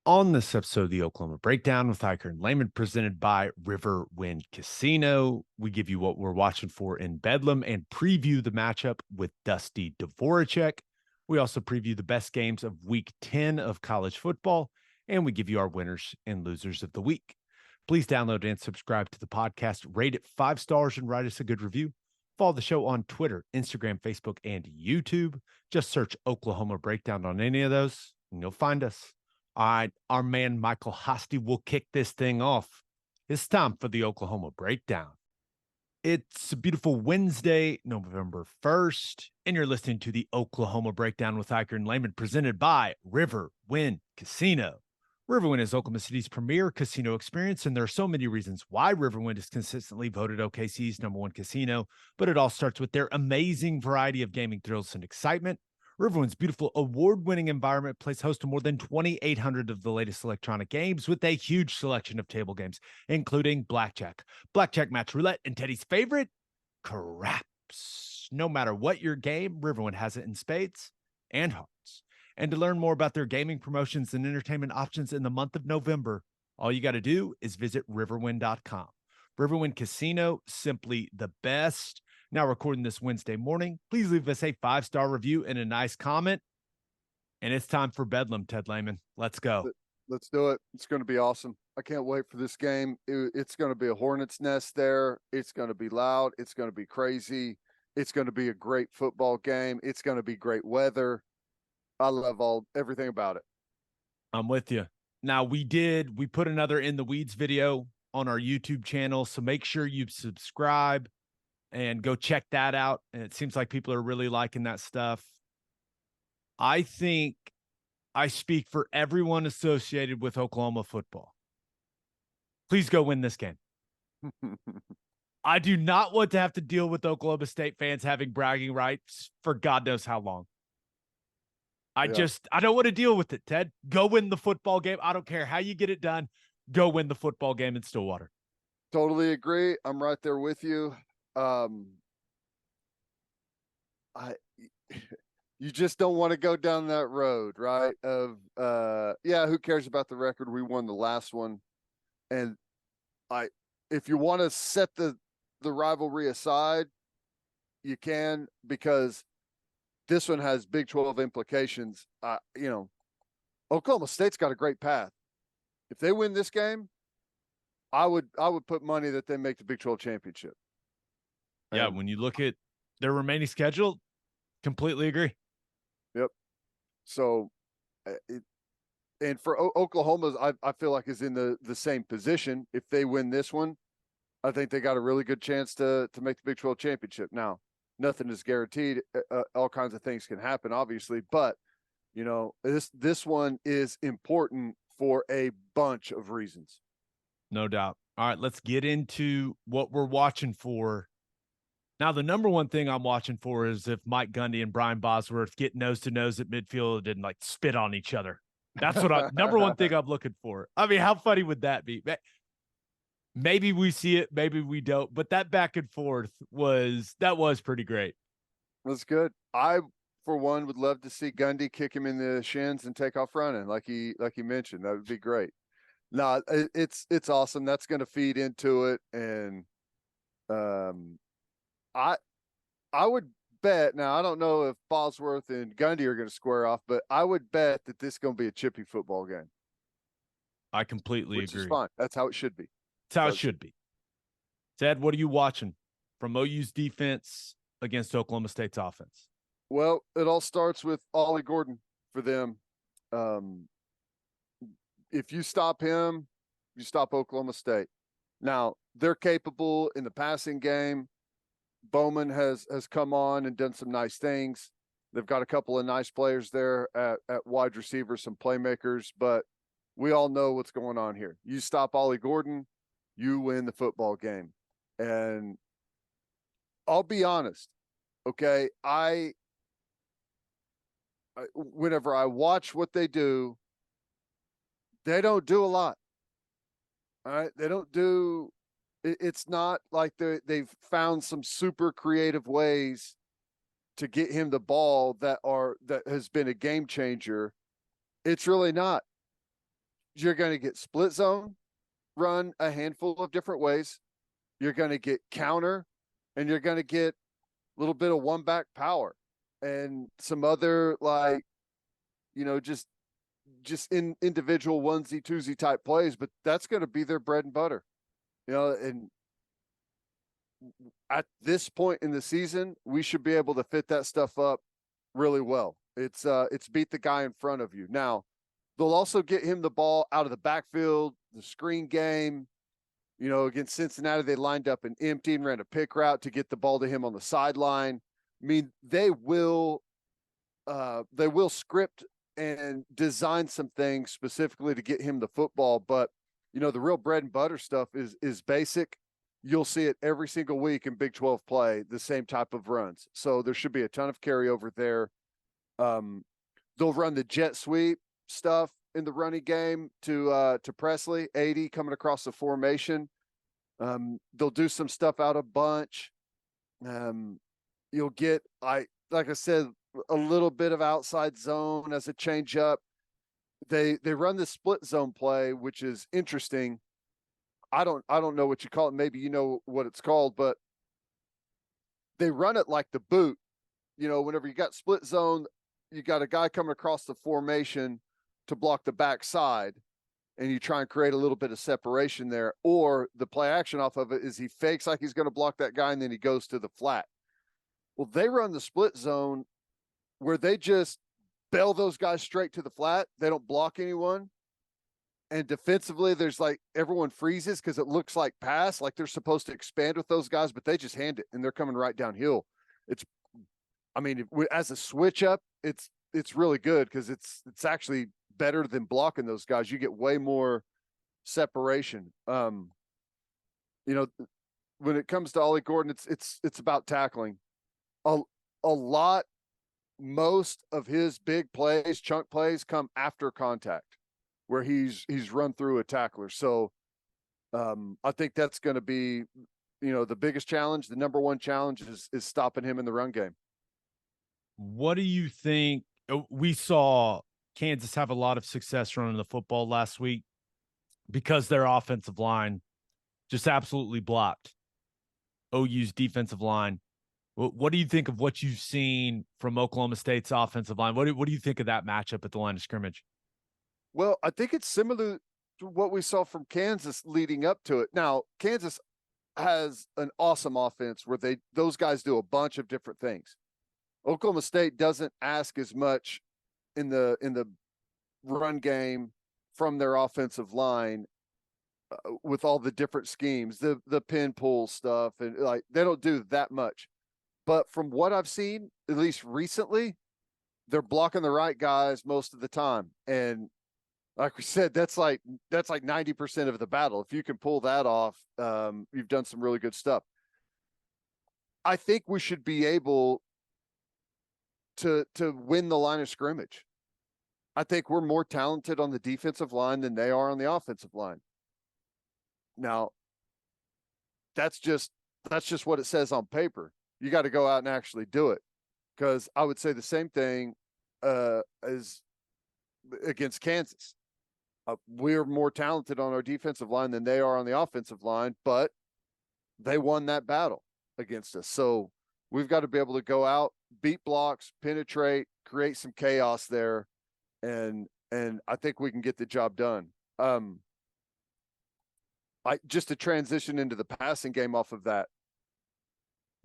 On this episode of the Oklahoma Breakdown with Ikard and Lehman, presented by Riverwind Casino, we give you what we're watching for in Bedlam and preview the matchup with Dusty Dvoracek. We also preview the best games of Week 10 of college football, and we give you our winners and losers of the week. Please download and subscribe to the podcast, rate it 5 stars, and write us a good review. Follow the show on Twitter, Instagram, Facebook, and YouTube. Just search Oklahoma Breakdown on any of those, and you'll find us. All right, our man Michael Hosty will kick this thing off. It's time for the Oklahoma Breakdown. It's a beautiful Wednesday, November 1st, and you're listening to the Oklahoma Breakdown with Ikard and Lehman, presented by Riverwind Casino. Riverwind is Oklahoma City's premier casino experience, and there are so many reasons why Riverwind is consistently voted OKC's #1 casino, but it all starts with their amazing variety of gaming thrills and excitement. Riverwind's beautiful award-winning environment plays host to more than 2,800 of the latest electronic games with a huge selection of table games, including blackjack, match roulette, and Teddy's favorite, craps. No matter what your game, Riverwind has it in spades and hearts. And to learn more about their gaming promotions and entertainment options in the month of November, all you got to do is visit riverwind.com. Riverwind Casino, simply the best. Now recording this Wednesday morning. Please leave us a 5-star review and a nice comment. And it's time for Bedlam, Ted Lehman. Let's go. Let's do it. It's going to be awesome. I can't wait for this game. It's going to be a hornet's nest there. It's going to be loud. It's going to be crazy. It's going to be a great football game. It's going to be great weather. I love everything about it. I'm with you. Now we put another In the Weeds video on our YouTube channel. So make sure you subscribe and go check that out. And it seems like people are really liking that stuff. I think I speak for everyone associated with Oklahoma football. Please go win this game. I do not want to have to deal with Oklahoma State fans having bragging rights for God knows how long. I don't want to deal with it, Ted. Go win the football game. I don't care how you get it done. Go win the football game in Stillwater. Totally agree. I'm right there with you. You just don't want to go down that road, right? Who cares about the record? We won the last one. And if you want to set the rivalry aside, you can, because this one has Big 12 implications. Oklahoma State's got a great path. If they win this game, I would put money that they make the Big 12 championship. Yeah, when you look at their remaining schedule, completely agree. Yep. So, and for Oklahoma, I feel like is in the same position. If they win this one, I think they got a really good chance to make the Big 12 championship. Now, nothing is guaranteed. All kinds of things can happen, obviously, but this one is important for a bunch of reasons. No doubt. All right, let's get into what we're watching for. Now, the number one thing I'm watching for is if Mike Gundy and Brian Bosworth get nose to nose at midfield and like spit on each other. That's what number one thing I'm looking for. I mean, how funny would that be? Maybe we see it, maybe we don't, but that back and forth was pretty great. That's good. I, for one, would love to see Gundy kick him in the shins and take off running, like he mentioned. That would be great. No, it's awesome. That's going to feed into it, and I would bet. Now, I don't know if Bosworth and Gundy are going to square off, but I would bet that this is going to be a chippy football game. I completely agree. Which is fine. That's how it should be. That's how it should be. Ted, what are you watching from OU's defense against Oklahoma State's offense? Well, it all starts with Ollie Gordon for them. If you stop him, you stop Oklahoma State. Now, they're capable in the passing game. Bowman has come on and done some nice things. They've got a couple of nice players there at wide receiver, some playmakers, but we all know what's going on here. You stop Ollie Gordon, you win the football game. And I'll be honest, okay, whenever I watch what they do, they don't do a lot. All right, they don't do. It's not like they've found some super creative ways to get him the ball that has been a game changer. It's really not. you're going to get split zone run a handful of different ways. You're going to get counter, and you're going to get a little bit of one back power and some other, like, just in individual onesie twosie type plays, but that's going to be their bread and butter, and at this point in the season, we should be able to fit that stuff up really well. It's beat the guy in front of you. Now, they'll also get him the ball out of the backfield, the screen game. Against Cincinnati, they lined up an empty and ran a pick route to get the ball to him on the sideline. I mean, they will script and design some things specifically to get him the football. But, the real bread and butter stuff is basic. You'll see it every single week in Big 12 play, the same type of runs. So there should be a ton of carryover there. They'll run the jet sweep stuff in the running game to Presley, 80 coming across the formation. They'll do some stuff out of bunch. You'll get, like I said, a little bit of outside zone as a change up. They run the split zone play, which is interesting. I don't know what you call it. Maybe you know what it's called, but they run it like the boot. Whenever you got split zone, you got a guy coming across the formation to block the backside, and you try and create a little bit of separation there. Or the play action off of it is he fakes like he's going to block that guy, and then he goes to the flat. Well, they run the split zone where they just bail those guys straight to the flat. They don't block anyone. And defensively, there's like everyone freezes because it looks like pass, like they're supposed to expand with those guys, but they just hand it and they're coming right downhill. As a switch up, it's really good because it's actually better than blocking those guys. You get way more separation. When it comes to Ollie Gordon, it's about tackling. Most of his big plays, chunk plays, come after contact, where he's run through a tackler. So I think that's going to be, the biggest challenge. The number one challenge is stopping him in the run game. What do you think? We saw Kansas have a lot of success running the football last week because their offensive line just absolutely blocked OU's defensive line. What do you think of what you've seen from Oklahoma State's offensive line? What do you think of that matchup at the line of scrimmage? Well, I think it's similar to what we saw from Kansas leading up to it. Now, Kansas has an awesome offense where those guys do a bunch of different things. Oklahoma State doesn't ask as much in the run game from their offensive line with all the different schemes, the pin pull stuff, and like they don't do that much. But from what I've seen, at least recently, they're blocking the right guys most of the time. And like we said, that's like 90% of the battle. If you can pull that off, you've done some really good stuff. I think we should be able to win the line of scrimmage. I think we're more talented on the defensive line than they are on the offensive line. Now, that's just what it says on paper. You got to go out and actually do it, because I would say the same thing as against Kansas. We're more talented on our defensive line than they are on the offensive line, but they won that battle against us. So we've got to be able to go out, beat blocks, penetrate, create some chaos there, and I think we can get the job done. Just to transition into the passing game off of that,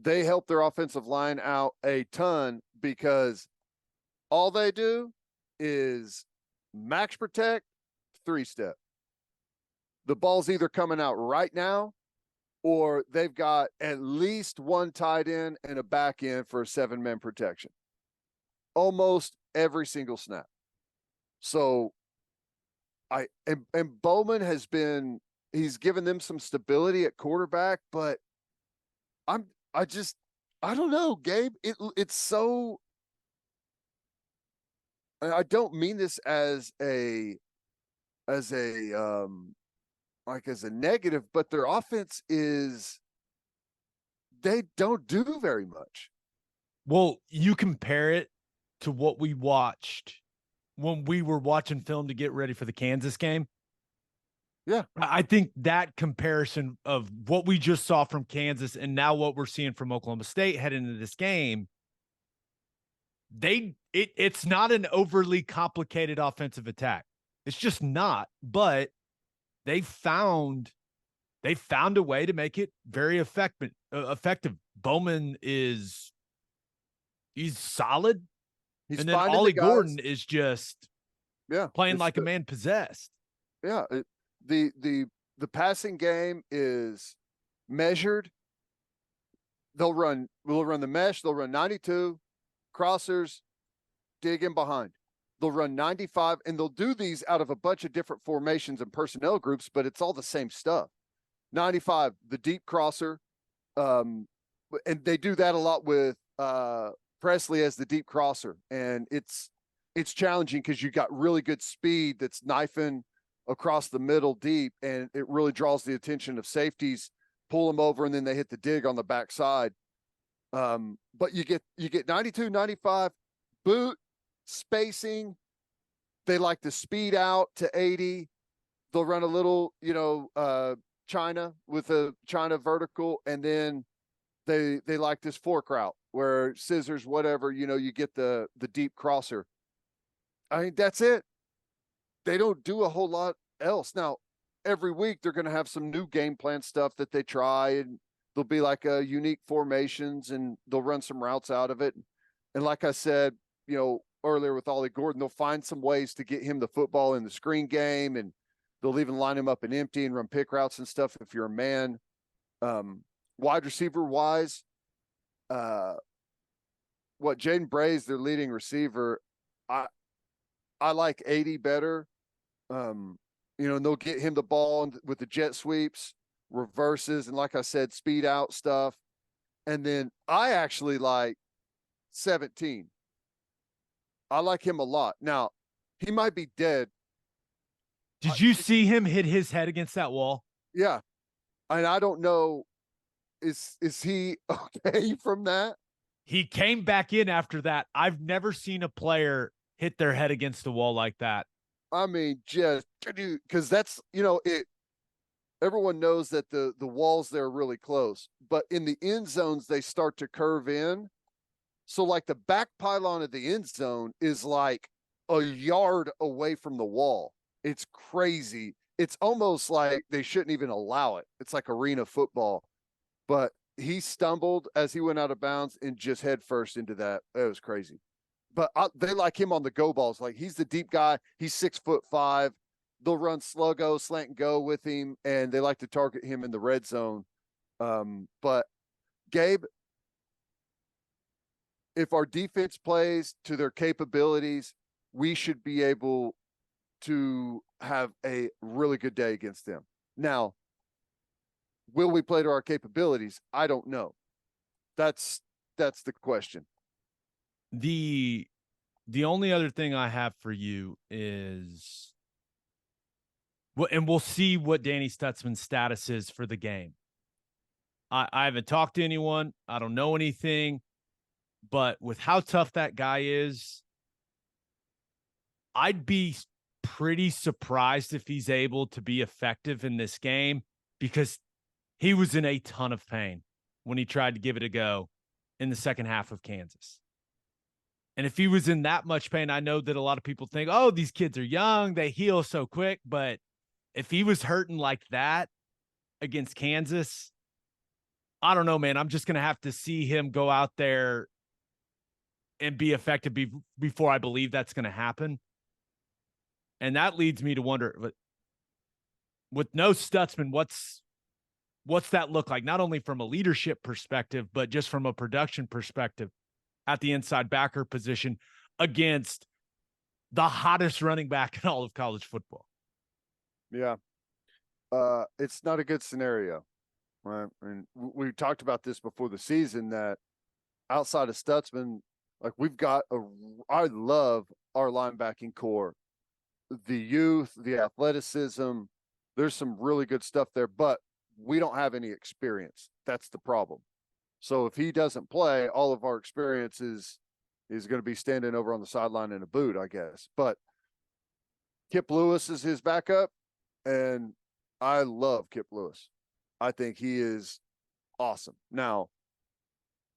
they help their offensive line out a ton because all they do is max protect, 3-step. The ball's either coming out right now, or they've got at least one tight end and a back end for a 7-man protection almost every single snap. So and Bowman he's given them some stability at quarterback, but I don't know, Gabe. It's so, I don't mean this as a negative, but their offense they don't do very much. Well, you compare it to what we watched when we were watching film to get ready for the Kansas game. Yeah. I think that comparison of what we just saw from Kansas and now what we're seeing from Oklahoma State heading into this game, it's not an overly complicated offensive attack. It's just not, but they found a way to make it very effective. Bowman he's solid. He's And then finding Ollie the guys. Gordon is just playing like a man possessed. Yeah. The passing game is measured. We'll run the mesh. They'll run 92 crossers, dig in behind. They'll run 95, and they'll do these out of a bunch of different formations and personnel groups, but it's all the same stuff. 95, the deep crosser. And they do that a lot with Presley as the deep crosser. And it's challenging because you got really good speed that's knifing across the middle deep, and it really draws the attention of safeties, pull them over, and then they hit the dig on the backside. But you get 92, 95, boot, spacing. They like to speed out to 80. They'll run a little, China with a China vertical, and then they like this fork route where scissors, whatever, you get the deep crosser. I mean, that's it. They don't do a whole lot else. Now, every week they're going to have some new game plan stuff that they try, and there'll be like unique formations, and they'll run some routes out of it. And like I said, earlier with Ollie Gordon, they'll find some ways to get him the football in the screen game, and they'll even line him up in empty and run pick routes and stuff if you're a man. Wide receiver wise, Jaden Bray's their leading receiver. I like 80 better. And they'll get him the ball with the jet sweeps, reverses, and like I said, speed out stuff. And then I actually like 17. I like him a lot. Now, he might be dead. Did you see him hit his head against that wall? Yeah. And I don't know, is he okay from that? He came back in after that. I've never seen a player hit their head against the wall like that. I mean, just because that's, everyone knows that the walls there are really close, but in the end zones, they start to curve in. So like the back pylon of the end zone is like a yard away from the wall. It's crazy. It's almost like they shouldn't even allow it. It's like arena football, but he stumbled as he went out of bounds and just head first into that. It was crazy. But they like him on the go balls. Like, he's the deep guy. He's 6'5". They'll run sluggo, slant and go with him, and they like to target him in the red zone. But Gabe, if our defense plays to their capabilities, we should be able to have a really good day against them. Now, will we play to our capabilities? I don't know. That's the question. The only other thing I have for you is, and we'll see what Danny Stutzman's status is for the game. I haven't talked to anyone. I don't know anything, but with how tough that guy is, I'd be pretty surprised if he's able to be effective in this game, because he was in a ton of pain when he tried to give it a go in the second half of Kansas. And if he was in that much pain, I know that a lot of people think, oh, these kids are young, they heal so quick. But if he was hurting like that against Kansas, I don't know, man. I'm just going to have to see him go out there and be effective before I believe that's going to happen. And that leads me to wonder, but with no Stutzman, what's that look like? Not only from a leadership perspective, but just from a production perspective at the inside backer position against the hottest running back in all of college football. Yeah. It's not a good scenario. Right. And we talked about this before the season, that outside of Stutzman, like, I love our linebacking core, the youth, the athleticism. There's some really good stuff there, but we don't have any experience. That's the problem. So if he doesn't play, all of our experience is going to be standing over on the sideline in a boot, I guess. But Kip Lewis is his backup, and I love Kip Lewis. I think he is awesome. Now,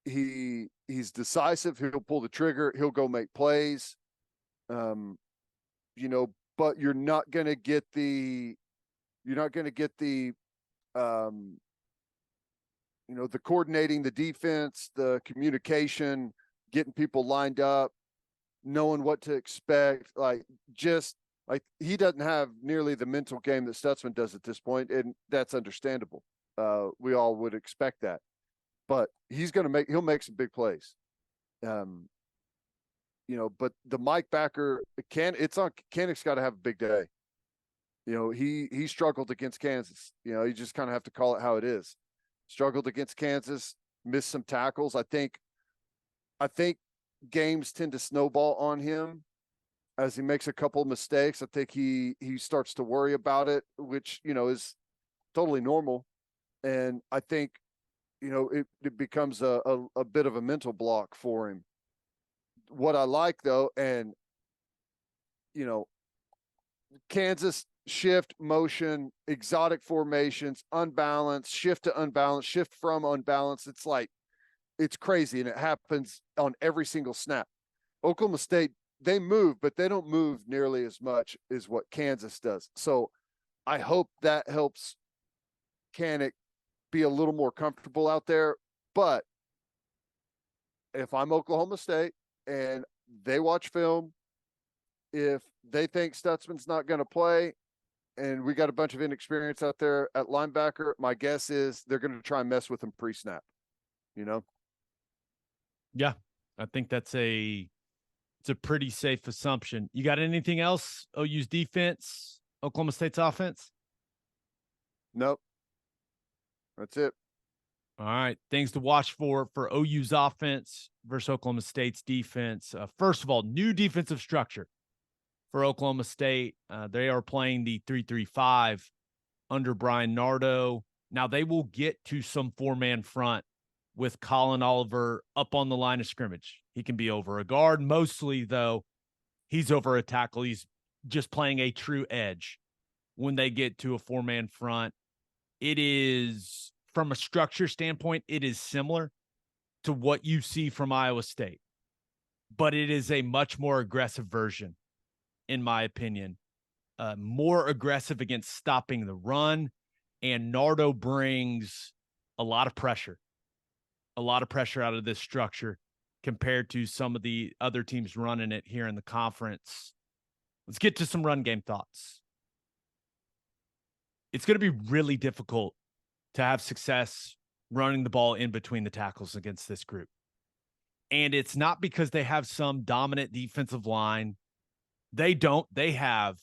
he's decisive. He'll pull the trigger. He'll go make plays. Um, but you're not going to get the um, the coordinating the defense, the communication, getting people lined up, knowing what to expect. Like he doesn't have nearly the mental game that Stutzman does at this point, and that's understandable. We all would expect that, but he'll make some big plays. But the Mike backer Kanek's got to have a big day. He struggled against Kansas. You just kind of have to call it how it is. Struggled against Kansas, missed some tackles. I think games tend to snowball on him as he makes a couple of mistakes. I think he starts to worry about it, which is totally normal. And I think it becomes a bit of a mental block for him. What I like though, and Kansas shift, motion, exotic formations, unbalanced, shift to unbalanced, shift from unbalanced. It's crazy, and it happens on every single snap. Oklahoma State, they move, but they don't move nearly as much as what Kansas does. So I hope that helps Kanek be a little more comfortable out there. But if I'm Oklahoma State and they watch film, if they think Stutzman's not going to play and we got a bunch of inexperience out there at linebacker, my guess is they're going to try and mess with him pre-snap, Yeah, I think it's a pretty safe assumption. You got anything else? OU's defense, Oklahoma State's offense? Nope. That's it. All right. Things to watch for OU's offense versus Oklahoma State's defense. First of all, new defensive structure for Oklahoma State. They are playing the 3-3-5 under Brian Nardo. Now, they will get to some four-man front with Colin Oliver up on the line of scrimmage. He can be over a guard. Mostly, though, he's over a tackle. He's just playing a true edge when they get to a four-man front. It is, from a structure standpoint, it is similar to what you see from Iowa State, but it is a much more aggressive version, in my opinion. More aggressive against stopping the run, and Nardo brings a lot of pressure out of this structure compared to some of the other teams running it here in the conference. Let's get to some run game thoughts. It's going to be really difficult to have success running the ball in between the tackles against this group. And it's not because they have some dominant defensive line. They don't. They have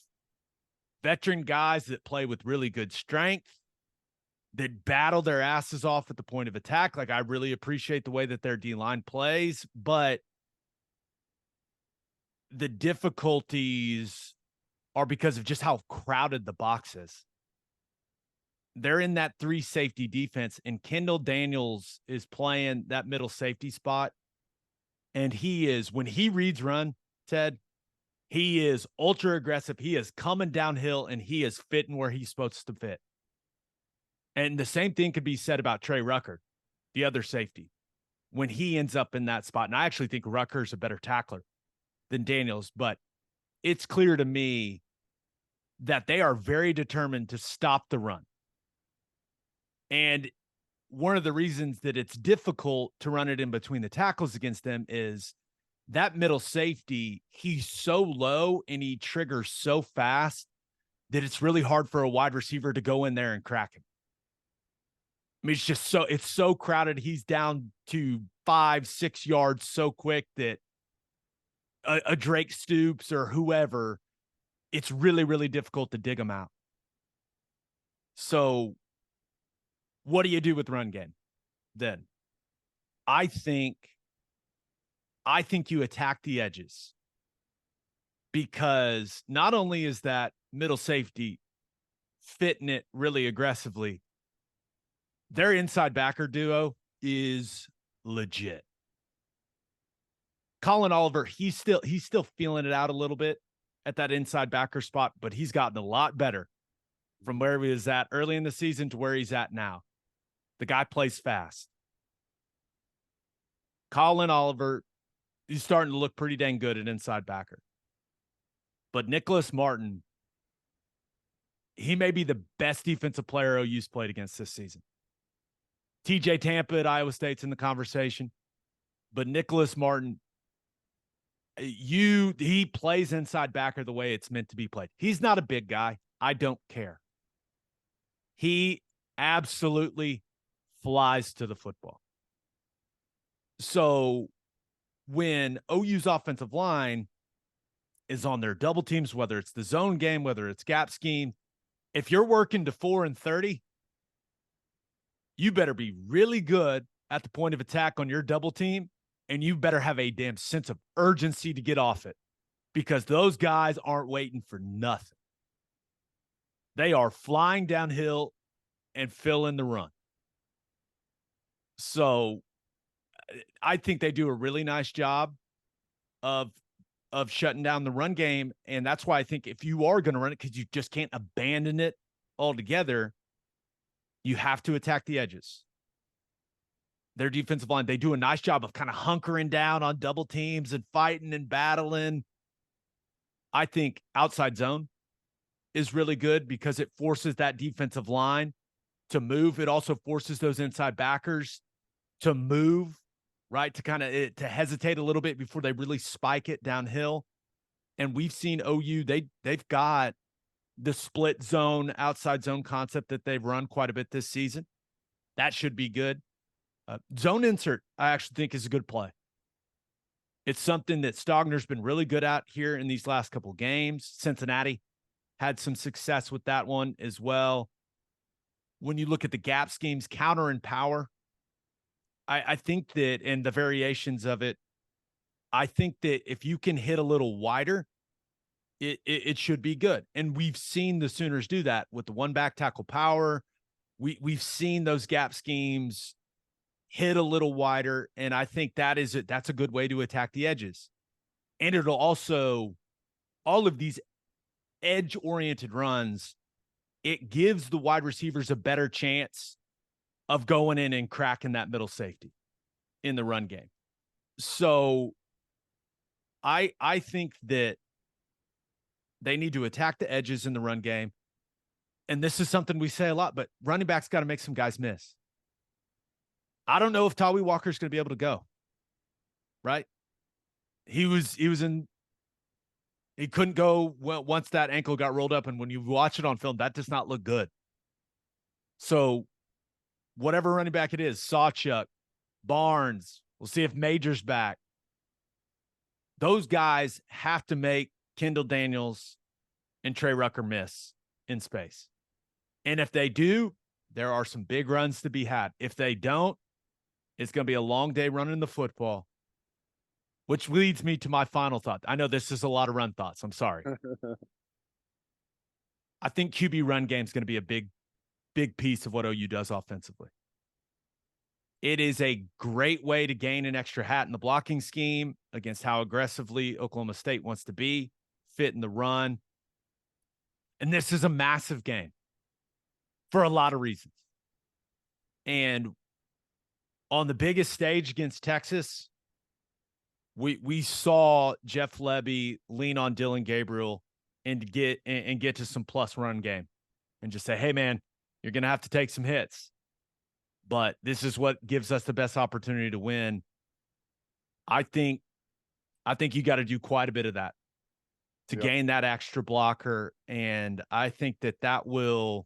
veteran guys that play with really good strength, that battle their asses off at the point of attack. Like, I really appreciate the way that their D-line plays, but the difficulties are because of just how crowded the box is. They're in that 3 safety defense, and Kendall Daniels is playing that middle safety spot. And he is, when he reads run, Ted, he is ultra aggressive. He is coming downhill, and he is fitting where he's supposed to fit. And the same thing could be said about Trey Rucker, the other safety, when he ends up in that spot. And I actually think Rucker's a better tackler than Daniels, but it's clear to me that they are very determined to stop the run. And one of the reasons that it's difficult to run it in between the tackles against them is that middle safety, he's so low and he triggers so fast that it's really hard for a wide receiver to go in there and crack him. I mean, it's so crowded. He's down to 5-6 yards so quick that a Drake Stoops or whoever, it's really, really difficult to dig him out. So what do you do with run game then? I think you attack the edges, because not only is that middle safety fitting it really aggressively, their inside backer duo is legit. Colin Oliver, he's still feeling it out a little bit at that inside backer spot, but he's gotten a lot better from where he was at early in the season to where he's at now. The guy plays fast. Colin Oliver, he's starting to look pretty dang good at inside backer. But Nicholas Martin, he may be the best defensive player OU's played against this season. TJ Tampa at Iowa State's in the conversation. But Nicholas Martin, he plays inside backer the way it's meant to be played. He's not a big guy. I don't care. He absolutely flies to the football. So when OU's offensive line is on their double teams, whether it's the zone game, whether it's gap scheme, if you're working to 4 and 30, you better be really good at the point of attack on your double team, and you better have a damn sense of urgency to get off it, because those guys aren't waiting for nothing. They are flying downhill and filling the run. So I think they do a really nice job of shutting down the run game. And that's why I think if you are going to run it, because you just can't abandon it altogether, you have to attack the edges. Their defensive line, they do a nice job of kind of hunkering down on double teams and fighting and battling. I think outside zone is really good because it forces that defensive line to move. It also forces those inside backers to move, right? To kind of to hesitate a little bit before they really spike it downhill. And we've seen OU, they've got the split zone, outside zone concept that they've run quite a bit this season. That should be good. Zone insert, I actually think, is a good play. It's something that Stogner's been really good at here in these last couple games. Cincinnati had some success with that one as well. When you look at the gap schemes, counter and power, I think that, and the variations of it, I think that if you can hit a little wider, it should be good. And we've seen the Sooners do that with the one back tackle power. We've seen those gap schemes hit a little wider, and I think that's a good way to attack the edges. And it'll also, all of these edge-oriented runs, it gives the wide receivers a better chance of going in and cracking that middle safety in the run game. So I think that they need to attack the edges in the run game. And this is something we say a lot, but running backs got to make some guys miss. I don't know if Tawi Walker's going to be able to go. Right? He couldn't go once that ankle got rolled up, and when you watch it on film, that does not look good. So whatever running back it is, Sawchuk, Barnes, we'll see if Major's back. Those guys have to make Kendall Daniels and Trey Rucker miss in space. And if they do, there are some big runs to be had. If they don't, it's going to be a long day running the football, which leads me to my final thought. I know this is a lot of run thoughts. I'm sorry. I think QB run game is going to be a big piece of what OU does offensively. It is a great way to gain an extra hat in the blocking scheme against how aggressively Oklahoma State wants to be, fit in the run. And this is a massive game for a lot of reasons. And on the biggest stage against Texas, we saw Jeff Lebby lean on Dylan Gabriel and get to some plus run game and just say, hey, man, you're going to have to take some hits. But this is what gives us the best opportunity to win. I think you got to do quite a bit of that to gain that extra blocker. And I think that will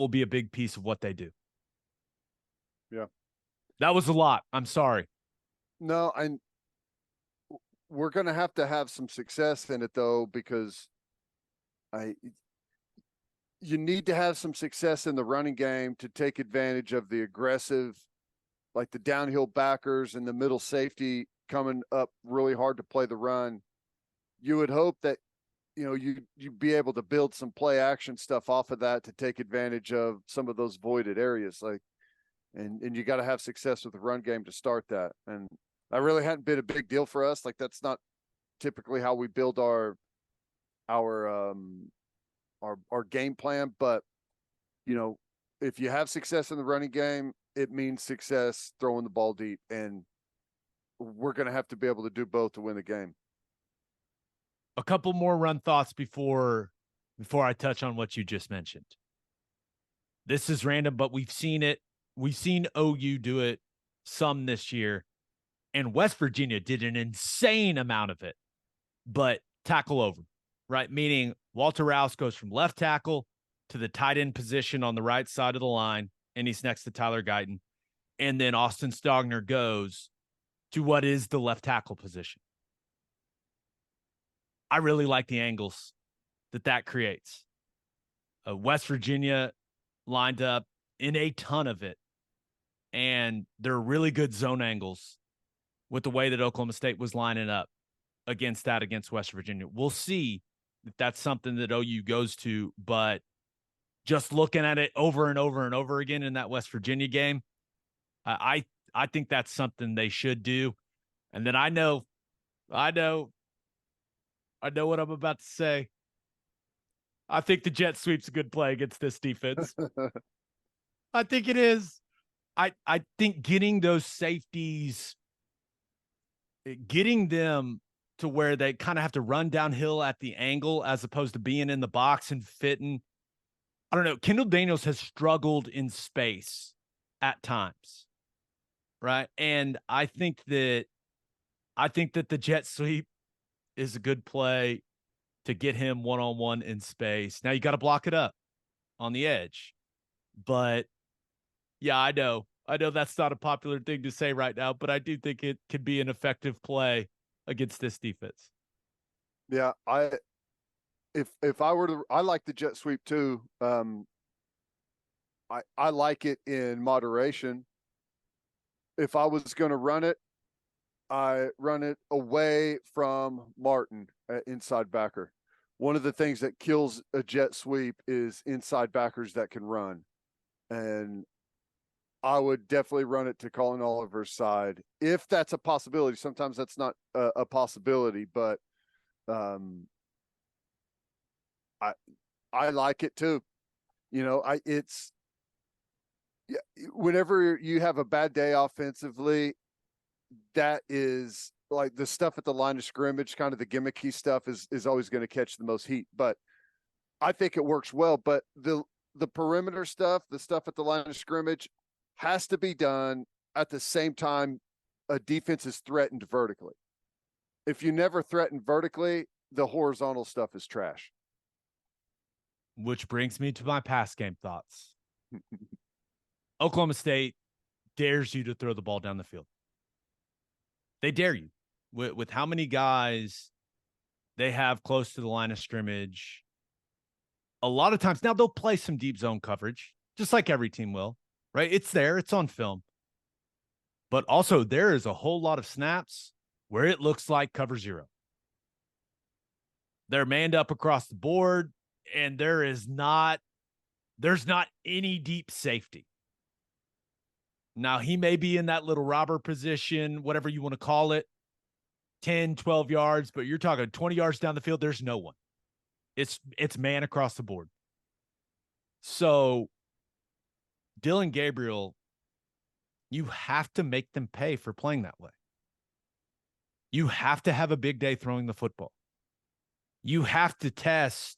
be a big piece of what they do. Yeah. That was a lot. I'm sorry. No, we're going to have some success in it, though, because you need to have some success in the running game to take advantage of the aggressive, like the downhill backers and the middle safety coming up really hard to play the run. You would hope that, you'd be able to build some play action stuff off of that to take advantage of some of those voided areas. And you got to have success with the run game to start that. And that really hadn't been a big deal for us. Like, that's not typically how we build our our game plan. But, if you have success in the running game, it means success throwing the ball deep. And we're going to have to be able to do both to win the game. A couple more run thoughts before I touch on what you just mentioned. This is random, but we've seen it. We've seen OU do it some this year, and West Virginia did an insane amount of it, but tackle over, right? Meaning Walter Rouse goes from left tackle to the tight end position on the right side of the line, and he's next to Tyler Guyton. And then Austin Stogner goes to what is the left tackle position. I really like the angles that creates. West Virginia lined up in a ton of it, and they're really good zone angles with the way that Oklahoma State was lining up against West Virginia. We'll see if that's something that OU goes to, but just looking at it over and over and over again in that West Virginia game, I think that's something they should do. And then I know what I'm about to say. I think the jet sweep's a good play against this defense. I think it is. I think getting those safeties, getting them to where they kind of have to run downhill at the angle as opposed to being in the box and fitting. I don't know. Kendall Daniels has struggled in space at times, right? And I think that the jet sweep is a good play to get him one-on-one in space. Now you got to block it up on the edge. But yeah, I know that's not a popular thing to say right now, but I do think it could be an effective play against this defense. Yeah, if I were to, I like the jet sweep too. I like it in moderation. If I was going to run it, I run it away from Martin at inside backer. One of the things that kills a jet sweep is inside backers that can run. And I would definitely run it to Colin Oliver's side if that's a possibility. Sometimes that's not a possibility, but I like it too. Whenever you have a bad day offensively, that is like the stuff at the line of scrimmage, kind of the gimmicky stuff is always going to catch the most heat. But I think it works well. But the perimeter stuff, the stuff at the line of scrimmage, has to be done at the same time a defense is threatened vertically. If you never threaten vertically, the horizontal stuff is trash. Which brings me to my pass game thoughts. Oklahoma State dares you to throw the ball down the field. They dare you with how many guys they have close to the line of scrimmage. A lot of times now they'll play some deep zone coverage, just like every team will, right? It's there. It's on film. But also there is a whole lot of snaps where it looks like cover zero. They're manned up across the board, and there's not any deep safety. Now, he may be in that little robber position, whatever you want to call it, 10, 12 yards, but you're talking 20 yards down the field, there's no one. It's man across the board. So, Dillon Gabriel, you have to make them pay for playing that way. You have to have a big day throwing the football. You have to test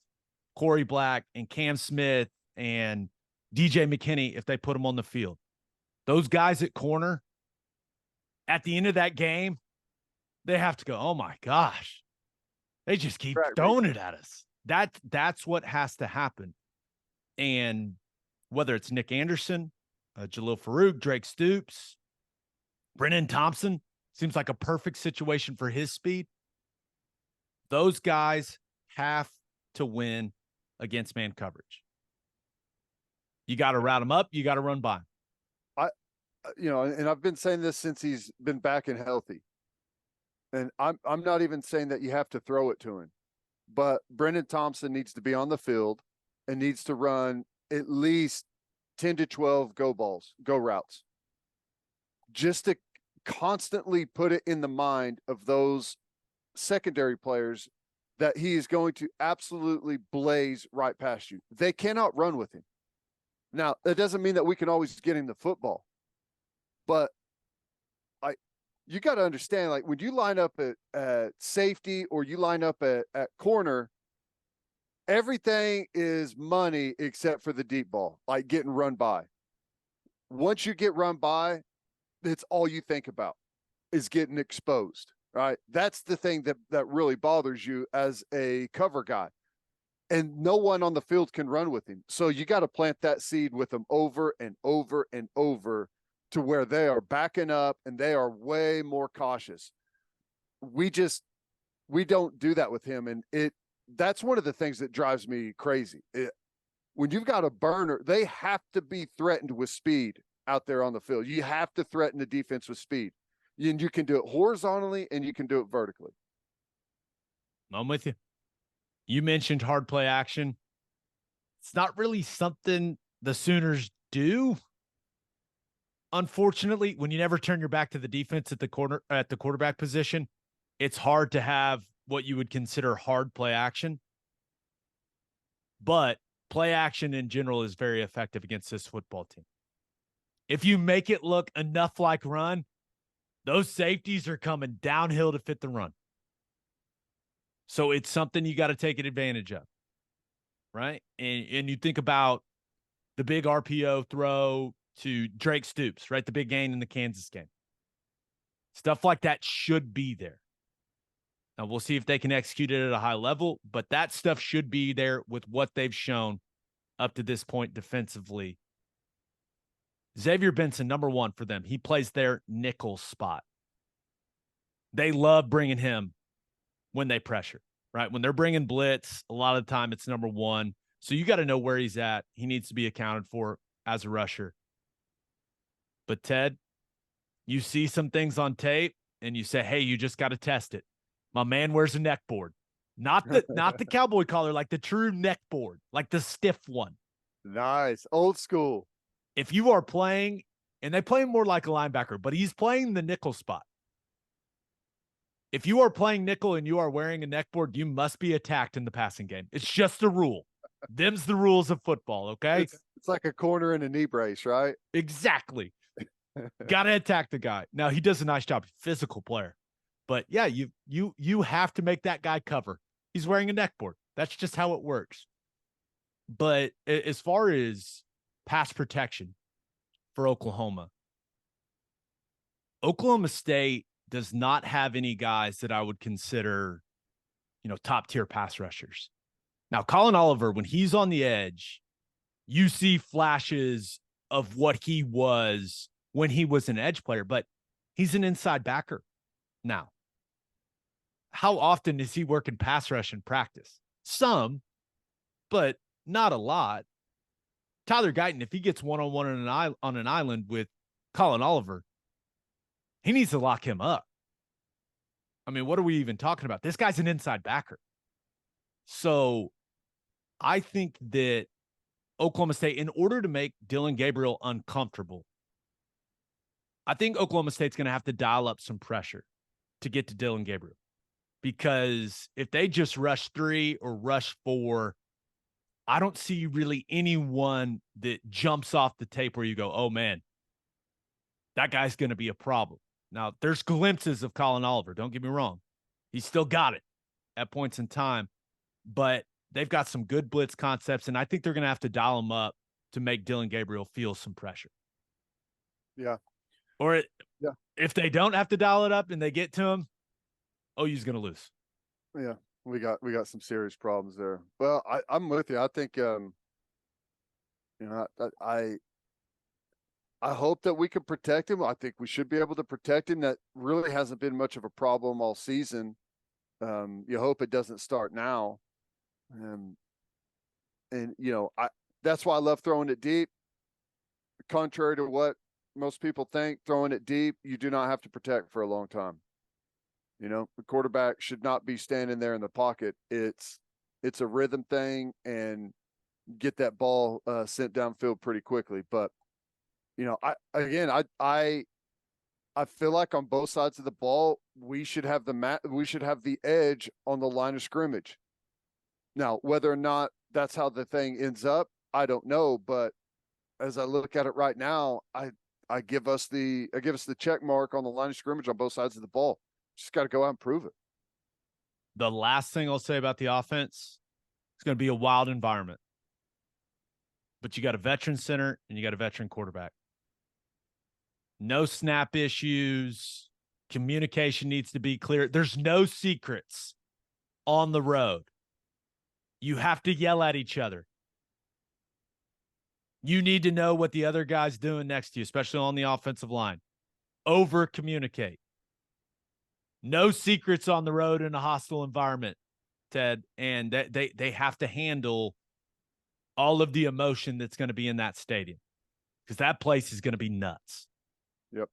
Corey Black and Cam Smith and DJ McKinney if they put them on the field. Those guys at corner, at the end of that game, they have to go, oh my gosh, they just keep throwing it at us. That's what has to happen. And whether it's Nick Anderson, Jalil Farouk, Drake Stoops, Brennan Thompson, seems like a perfect situation for his speed. Those guys have to win against man coverage. You got to route them up. You got to run by them. And I've been saying this since he's been back and healthy. And I'm not even saying that you have to throw it to him, but Brennan Thompson needs to be on the field and needs to run at least 10 to 12 go routes, just to constantly put it in the mind of those secondary players that he is going to absolutely blaze right past you. They cannot run with him. Now, that doesn't mean that we can always get him the football, but you got to understand, like when you line up at safety or you line up at corner, everything is money except for the deep ball, like getting run by. Once you get run by, it's all you think about is getting exposed, right? That's the thing that really bothers you as a cover guy. And no one on the field can run with him. So you got to plant that seed with him over and over and over to where they are backing up and they are way more cautious. We don't do that with him. And that's one of the things that drives me crazy. When you've got a burner, they have to be threatened with speed out there on the field. You have to threaten the defense with speed. And you can do it horizontally and you can do it vertically. I'm with you. You mentioned hard play action. It's not really something the Sooners do. Unfortunately, when you never turn your back to the defense at the quarterback position, it's hard to have what you would consider hard play action. But play action in general is very effective against this football team. If you make it look enough like run, those safeties are coming downhill to fit the run. So it's something you got to take advantage of, right? And you think about the big RPO throw to Drake Stoops, right? The big gain in the Kansas game. Stuff like that should be there. Now, we'll see if they can execute it at a high level, but that stuff should be there with what they've shown up to this point defensively. Xavier Benson, number one for them. He plays their nickel spot. They love bringing him when they pressure, right? When they're bringing blitz, a lot of the time it's number one. So you got to know where he's at. He needs to be accounted for as a rusher. But Ted, you see some things on tape and you say, hey, you just got to test it. My man wears a neck board. Not the cowboy collar, like the true neck board, like the stiff one. Nice. Old school. If you are playing, and they play him more like a linebacker, but he's playing the nickel spot. If you are playing nickel and you are wearing a neck board, you must be attacked in the passing game. It's just a rule. Them's the rules of football, okay? It's like a corner and a knee brace, right? Exactly. Got to attack the guy. Now, he does a nice job. Physical player. But, yeah, you have to make that guy cover. He's wearing a neck board. That's just how it works. But as far as pass protection for Oklahoma State does not have any guys that I would consider, top-tier pass rushers. Now, Colin Oliver, when he's on the edge, you see flashes of what he was when he was an edge player, but he's an inside backer now. How often is he working pass rush in practice? Some, but not a lot. Tyler Guyton, if he gets one-on-one on an island with Colin Oliver, he needs to lock him up. I mean, what are we even talking about? This guy's an inside backer. So I think that Oklahoma State, in order to make Dillon Gabriel uncomfortable, I think Oklahoma State's going to have to dial up some pressure to get to Dillon Gabriel. Because if they just rush 3 or rush 4, I don't see really anyone that jumps off the tape where you go, oh, man, that guy's going to be a problem. Now, there's glimpses of Colin Oliver. Don't get me wrong. He's still got it at points in time. But they've got some good blitz concepts, and I think they're going to have to dial them up to make Dillon Gabriel feel some pressure. Yeah. Or if they don't have to dial it up and they get to him, OU's going to lose. Yeah, we got some serious problems there. Well, I'm with you. I think I hope that we can protect him. I think we should be able to protect him. That really hasn't been much of a problem all season. You hope it doesn't start now. And that's why I love throwing it deep. Contrary to what most people think, throwing it deep, you do not have to protect for a long time. The quarterback should not be standing there in the pocket. It's a rhythm thing, and get that ball sent downfield pretty quickly. But I I feel like on both sides of the ball, we should have the edge on the line of scrimmage. Now, whether or not that's how the thing ends up, I don't know. But as I look at it right now, I give us the check mark on the line of scrimmage on both sides of the ball. Just got to go out and prove it. The last thing I'll say about the offense, it's going to be a wild environment. But you got a veteran center and you got a veteran quarterback. No snap issues. Communication needs to be clear. There's no secrets on the road. You have to yell at each other. You need to know what the other guy's doing next to you, especially on the offensive line. Over communicate. No secrets on the road in a hostile environment, Ted. And they have to handle all of the emotion that's going to be in that stadium because that place is going to be nuts. Yep.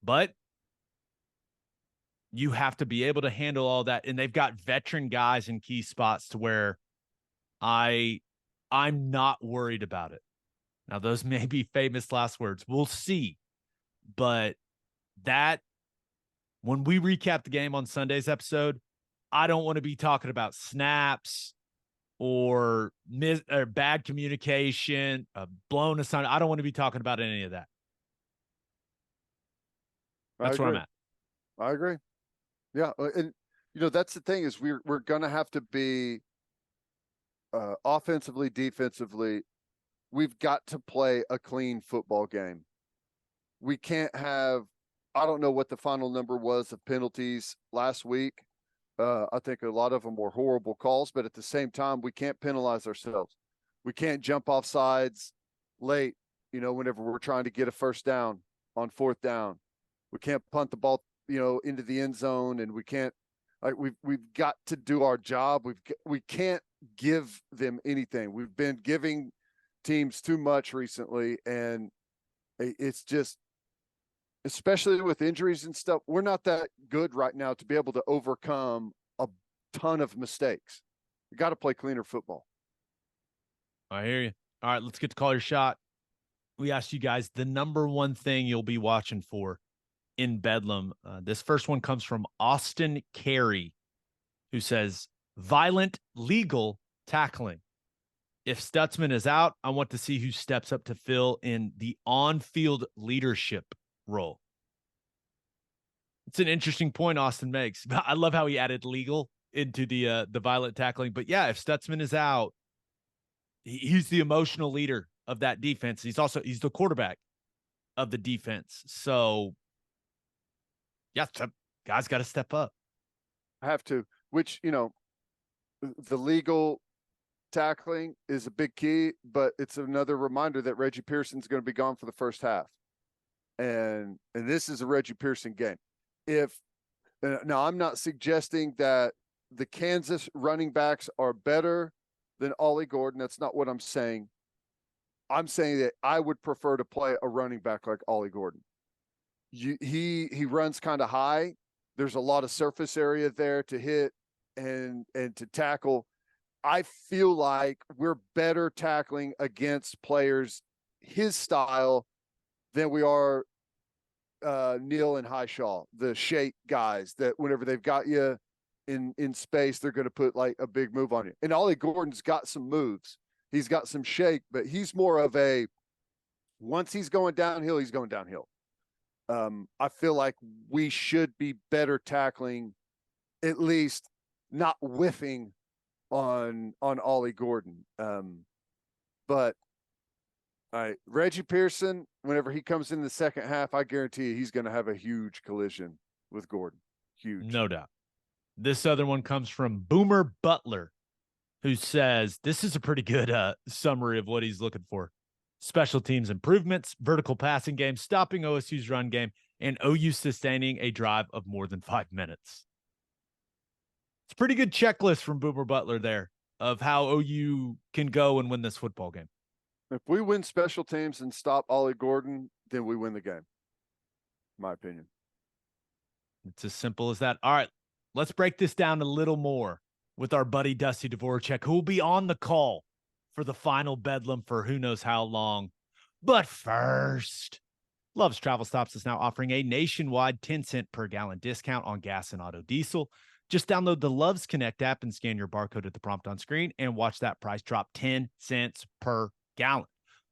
But you have to be able to handle all that. And they've got veteran guys in key spots to where I'm not worried about it. Now, those may be famous last words. We'll see. But that, when we recap the game on Sunday's episode, I don't want to be talking about snaps or bad communication, blown assignment. I don't want to be talking about any of that. That's where I'm at. I agree. Yeah, and that's the thing is we're going to have to be offensively, defensively. We've got to play a clean football game. We can't have. I don't know what the final number was of penalties last week. I think a lot of them were horrible calls, but at the same time, we can't penalize ourselves. We can't jump off sides late, whenever we're trying to get a first down on fourth down. We can't punt the ball, into the end zone, and we can't. We've got to do our job. We can't give them anything. We've been giving teams too much recently, and it's just, especially with injuries and stuff, we're not that good right now to be able to overcome a ton of mistakes. You got to play cleaner football. I hear you. All right, let's get to call your shot. We asked you guys the number one thing you'll be watching for in Bedlam. This first one comes from Austin Carey, who says, violent, legal tackling. If Stutzman is out, I want to see who steps up to fill in the on-field leadership role. It's an interesting point Austin makes. I love how he added legal into the violent tackling. But yeah, if Stutzman is out, he's the emotional leader of that defense. He's the quarterback of the defense. So yeah, guys got to step up. I have to, which, the legal tackling is a big key, but it's another reminder that Reggie Pearson's going to be gone for the first half. And this is a Reggie Pearson game. Now I'm not suggesting that the Kansas running backs are better than Ollie Gordon. That's not what I'm saying. I'm saying that I would prefer to play a running back like Ollie Gordon. He runs kind of high. There's a lot of surface area there to hit and to tackle. I feel like we're better tackling against players his style than we are Neal and Highshaw, the shake guys that whenever they've got you in space, they're going to put like a big move on you. And Ollie Gordon's got some moves. He's got some shake, but he's more of once he's going downhill, he's going downhill. I feel like we should be better tackling, at least not whiffing on Ollie Gordon. But all right, Reggie Pearson, whenever he comes in the second half, I guarantee you he's going to have a huge collision with Gordon. Huge. No doubt. This other one comes from Boomer Butler, who says this is a pretty good summary of what he's looking for. Special teams improvements, vertical passing game, stopping OSU's run game, and OU sustaining a drive of more than 5 minutes. It's a pretty good checklist from Boomer Butler there of how OU can go and win this football game. If we win special teams and stop Ollie Gordon, then we win the game. My opinion. It's as simple as that. All right, let's break this down a little more with our buddy Dusty Dvoracek, who will be on the call for the final Bedlam for who knows how long. But first, Love's Travel Stops is now offering a nationwide 10-cent per gallon discount on gas and auto diesel. Just download the Love's Connect app and scan your barcode at the prompt on screen and watch that price drop 10 cents per gallon.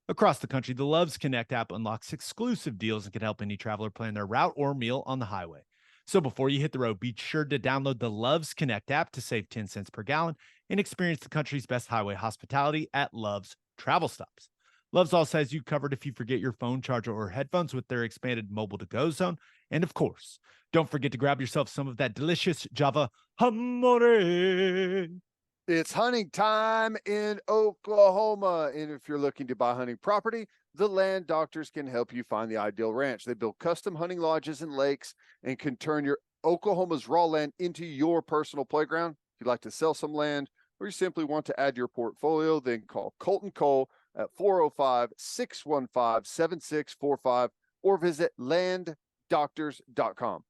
Across the country, the Love's Connect app unlocks exclusive deals and can help any traveler plan their route or meal on the highway. So before you hit the road, be sure to download the Love's Connect app to save 10 cents per gallon and experience the country's best highway hospitality at Love's Travel Stops. Love's also has you covered if you forget your phone charger or headphones with their expanded mobile to-go zone. And of course, don't forget to grab yourself some of that delicious Java Hamore. It's hunting time in Oklahoma. And if you're looking to buy hunting property, the Land Doctors can help you find the ideal ranch. They build custom hunting lodges and lakes and can turn your Oklahoma's raw land into your personal playground. If you'd like to sell some land or you simply want to add your portfolio, then call Colton Cole at 405-615-7645 or visit landdoctors.com.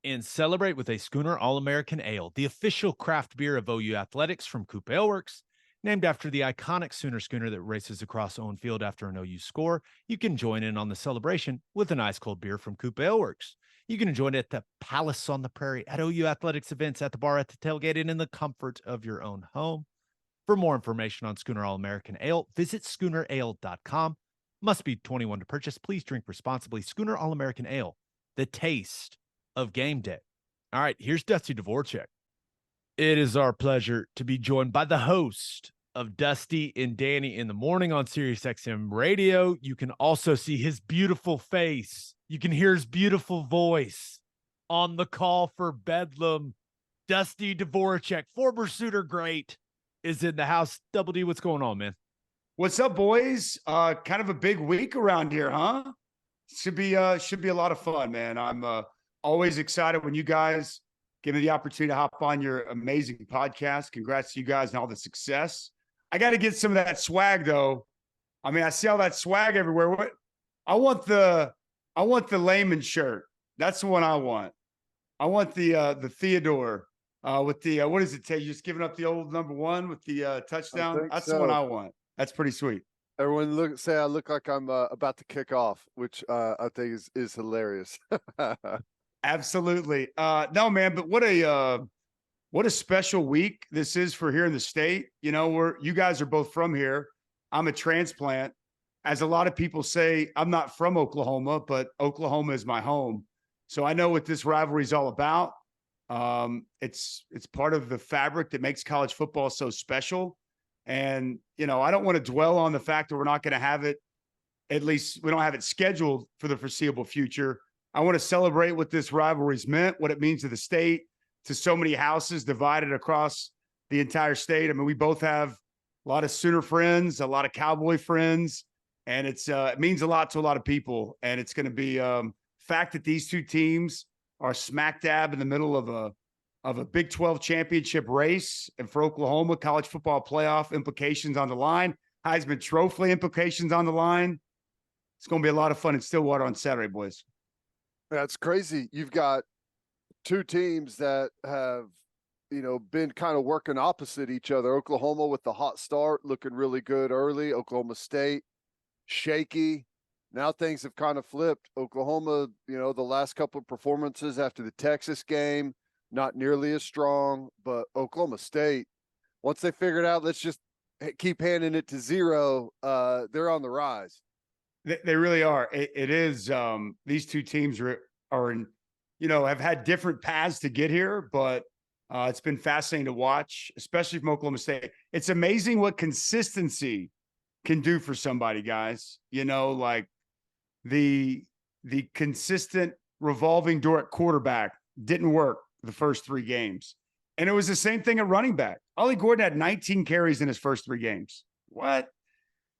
And celebrate with a Schooner All-American Ale, the official craft beer of OU Athletics from Coop Ale Works. Named after the iconic Sooner schooner that races across Owen Field after an OU score, you can join in on the celebration with an ice-cold beer from Coop Ale Works. You can enjoy it at the Palace on the Prairie, at OU Athletics events, at the bar, at the tailgate, and in the comfort of your own home. For more information on Schooner All-American Ale, visit SchoonerAle.com. Must be 21 to purchase. Please drink responsibly. Schooner All-American Ale, the taste of game day. All right, here's Dusty Dvoracek. It is our pleasure to be joined by the host of Dusty and Danny in the Morning on SiriusXM Radio. You can also see his beautiful face. You can hear his beautiful voice on the call for Bedlam. Dusty Dvoracek, former Sooner great, is in the house. Double D, what's going on, man? What's up, boys? Kind of a big week around here, huh? Should be a lot of fun, man. I'm always excited when you guys give me the opportunity to hop on your amazing podcast. Congrats to you guys and all the success. I got to get some of that swag, though. I mean, I see all that swag everywhere. What? I want the Lehman shirt. That's the one I want. I want the Theodore with the what does it take? You just giving up the old number one with the touchdown. That's the one I want. That's pretty sweet. Everyone say I look like I'm about to kick off, which I think is hilarious. Absolutely. No, man, but what a special week this is for here in the state. You know, you guys are both from here. I'm a transplant. As a lot of people say, I'm not from Oklahoma, but Oklahoma is my home. So I know what this rivalry is all about. It's part of the fabric that makes college football so special. And, you know, I don't want to dwell on the fact that we're not going to have it. At least we don't have it scheduled for the foreseeable future. I want to celebrate what this rivalry's meant, what it means to the state, to so many houses divided across the entire state. I mean, we both have a lot of Sooner friends, a lot of Cowboy friends, and it means a lot to a lot of people. And it's going to be fact that these two teams are smack dab in the middle of a Big 12 championship race, and for Oklahoma, college football playoff implications on the line, Heisman Trophy implications on the line. It's going to be a lot of fun in Stillwater on Saturday, boys. That's crazy. You've got two teams that have, you know, been kind of working opposite each other. Oklahoma with the hot start, looking really good early. Oklahoma State, shaky. Now things have kind of flipped. Oklahoma, you know, the last couple of performances after the Texas game, not nearly as strong. But Oklahoma State, once they figured out, let's just keep handing it to zero, they're on the rise. They really are. It is. These two teams are in, you know, have had different paths to get here, but it's been fascinating to watch, especially from Oklahoma State. It's amazing what consistency can do for somebody, guys. You know, like the consistent revolving door at quarterback didn't work the first three games. And it was the same thing at running back. Ollie Gordon had 19 carries in his first three games. What?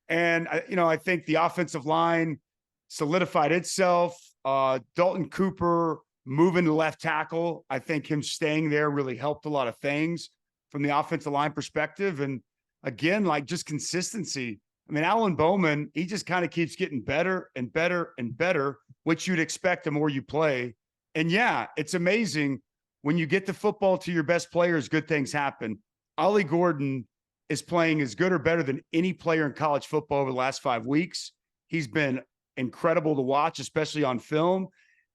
And, you know, I think the offensive line solidified itself. Dalton Cooper moving to left tackle. I think him staying there really helped a lot of things from the offensive line perspective. And again, like just consistency. I mean, Alan Bowman, he just kind of keeps getting better and better and better, which you'd expect the more you play. And yeah, it's amazing when you get the football to your best players, good things happen. Ollie Gordon is playing as good or better than any player in college football over the last 5 weeks. He's been incredible to watch, especially on film.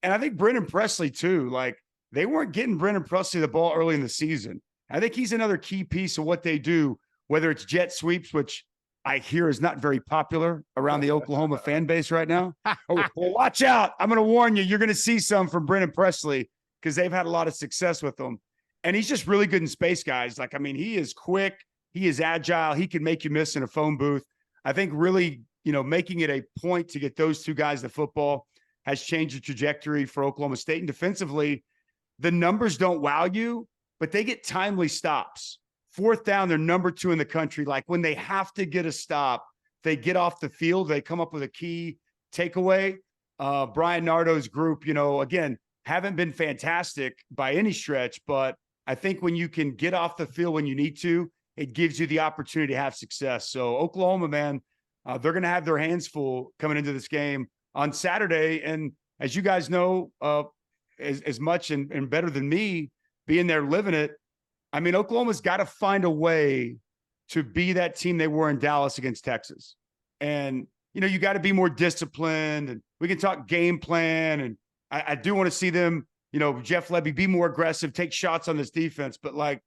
And I think Brennan Presley too, like they weren't getting Brennan Presley the ball early in the season. I think he's another key piece of what they do, whether it's jet sweeps, which I hear is not very popular around the Oklahoma fan base right now. Well, watch out. I'm going to warn you. You're going to see some from Brennan Presley because they've had a lot of success with him. And he's just really good in space, guys. Like, I mean, he is quick. He is agile. He can make you miss in a phone booth. I think really, making it a point to get those two guys the football has changed the trajectory for Oklahoma State. And defensively, the numbers don't wow you, but they get timely stops. Fourth down, they're number 2 in the country. Like when they have to get a stop, they get off the field, they come up with a key takeaway. Brian Nardo's group, again, haven't been fantastic by any stretch, but I think when you can get off the field when you need to, it gives you the opportunity to have success. So Oklahoma, man, they're going to have their hands full coming into this game on Saturday. And as you guys know, as much and better than me, being there, living it, I mean, Oklahoma's got to find a way to be that team they were in Dallas against Texas. And, you got to be more disciplined, and we can talk game plan. And I do want to see them, Jeff Lebby be more aggressive, take shots on this defense. But like,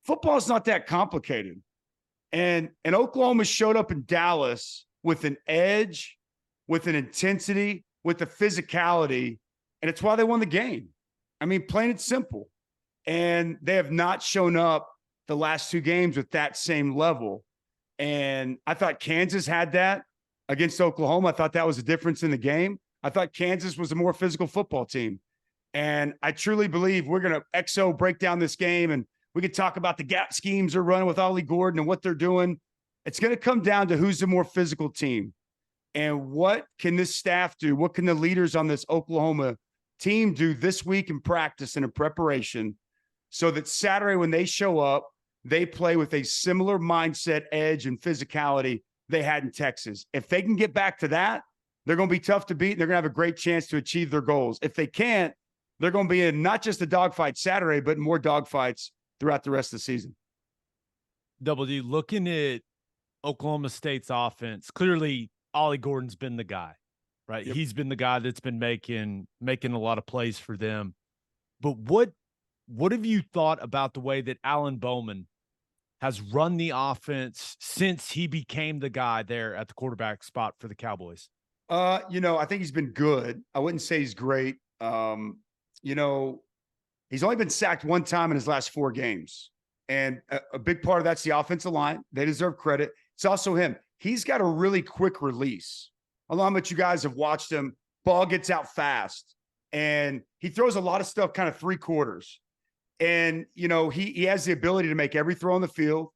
football is not that complicated. And Oklahoma showed up in Dallas with an edge, with an intensity, with the physicality. And it's why they won the game. I mean, plain and simple. And they have not shown up the last 2 games with that same level. And I thought Kansas had that against Oklahoma. I thought that was a difference in the game. I thought Kansas was a more physical football team. And I truly believe we're going to XO break down this game, and we could talk about the gap schemes they're running with Ollie Gordon and what they're doing. It's going to come down to who's the more physical team. And what can this staff do? What can the leaders on this Oklahoma team do this week in practice and in preparation so that Saturday when they show up, they play with a similar mindset, edge, and physicality they had in Texas? If they can get back to that, they're going to be tough to beat. And they're going to have a great chance to achieve their goals. If they can't, they're going to be in not just a dogfight Saturday, but more dogfights throughout the rest of the season. Double D, looking at Oklahoma State's offense, clearly Ollie Gordon's been the guy, right? Yep. He's been the guy that's been making a lot of plays for them. But what have you thought about the way that Alan Bowman has run the offense since he became the guy there at the quarterback spot for the Cowboys? I think he's been good. I wouldn't say he's great. He's only been sacked 1 time in his last 4 games. And a big part of that's the offensive line. They deserve credit. It's also him. He's got a really quick release. I don't know how much you guys have watched him. Ball gets out fast. And he throws a lot of stuff kind of 3 quarters. And, he has the ability to make every throw on the field.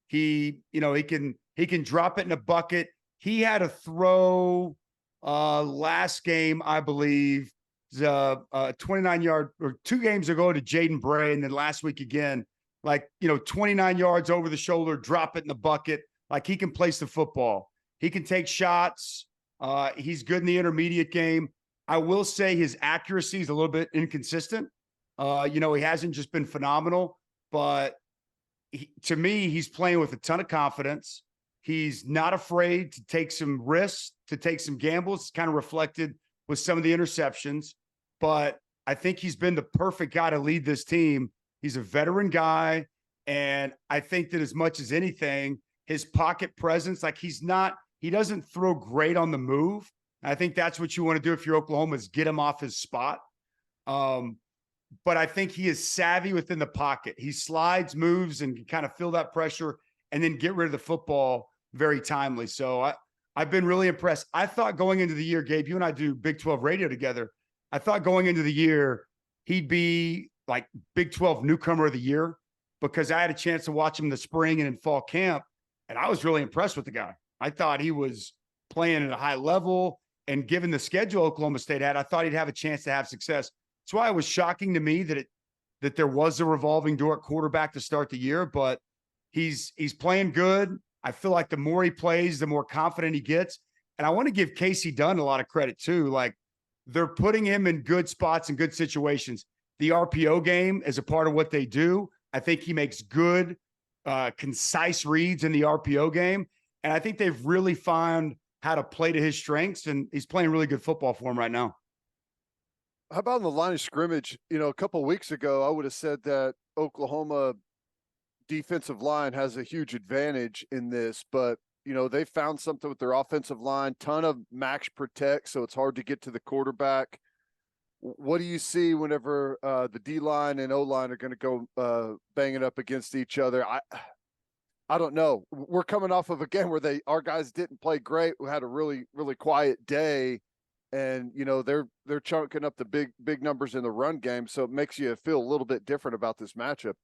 He can drop it in a bucket. He had a throw last game, I believe, 29-yard or 2 games ago to Jaden Bray. And then last week again, 29 yards over the shoulder, drop it in the bucket. Like, he can place the football. He can take shots. He's good in the intermediate game. I will say his accuracy is a little bit inconsistent. He hasn't just been phenomenal, but to me, he's playing with a ton of confidence. He's not afraid to take some risks, to take some gambles. It's kind of reflected with some of the interceptions, but I think he's been the perfect guy to lead this team. He's a veteran guy. And I think that as much as anything, his pocket presence, he doesn't throw great on the move. I think that's what you want to do if you're Oklahoma, is get him off his spot. But I think he is savvy within the pocket. He slides, moves, and can kind of feel that pressure and then get rid of the football very timely. So I've been really impressed. I thought going into the year, Gabe, you and I do Big 12 radio together. I thought going into the year, he'd be like Big 12 newcomer of the year, because I had a chance to watch him in the spring and in fall camp. And I was really impressed with the guy. I thought he was playing at a high level, and given the schedule Oklahoma State had, I thought he'd have a chance to have success. That's why it was shocking to me that there was a revolving door at quarterback to start the year, but he's playing good. I feel like the more he plays, the more confident he gets. And I want to give Casey Dunn a lot of credit too. Like, they're putting him in good spots and good situations. The RPO game is a part of what they do. I think he makes good, concise reads in the RPO game. And I think they've really found how to play to his strengths, and he's playing really good football for him right now. How about in the line of scrimmage? A couple of weeks ago, I would have said that Oklahoma defensive line has a huge advantage in this, but they found something with their offensive line, ton of max protect, so it's hard to get to the quarterback. What do you see whenever the D line and O line are going to go banging up against each other? I don't know. We're coming off of a game where our guys didn't play great. We had a really, really quiet day, and they're chunking up the big numbers in the run game, so it makes you feel a little bit different about this matchup.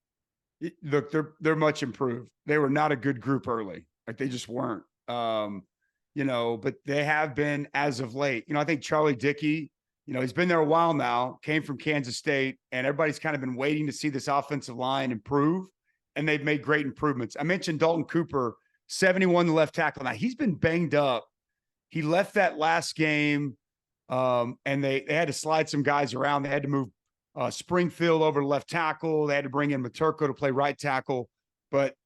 Look, they're much improved. They were not a good group early. Like, they just weren't. But they have been as of late. I think Charlie Dickey, he's been there a while now, came from Kansas State, and everybody's kind of been waiting to see this offensive line improve, and they've made great improvements. I mentioned Dalton Cooper, 71, the left tackle. Now, he's been banged up. He left that last game, and they had to slide some guys around. They had to move Springfield over to left tackle. They had to bring in Maturko to play right tackle. But,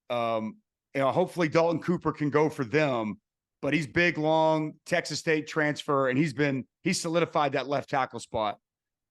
hopefully Dalton Cooper can go for them. But he's big, long, Texas State transfer, and he's solidified that left tackle spot.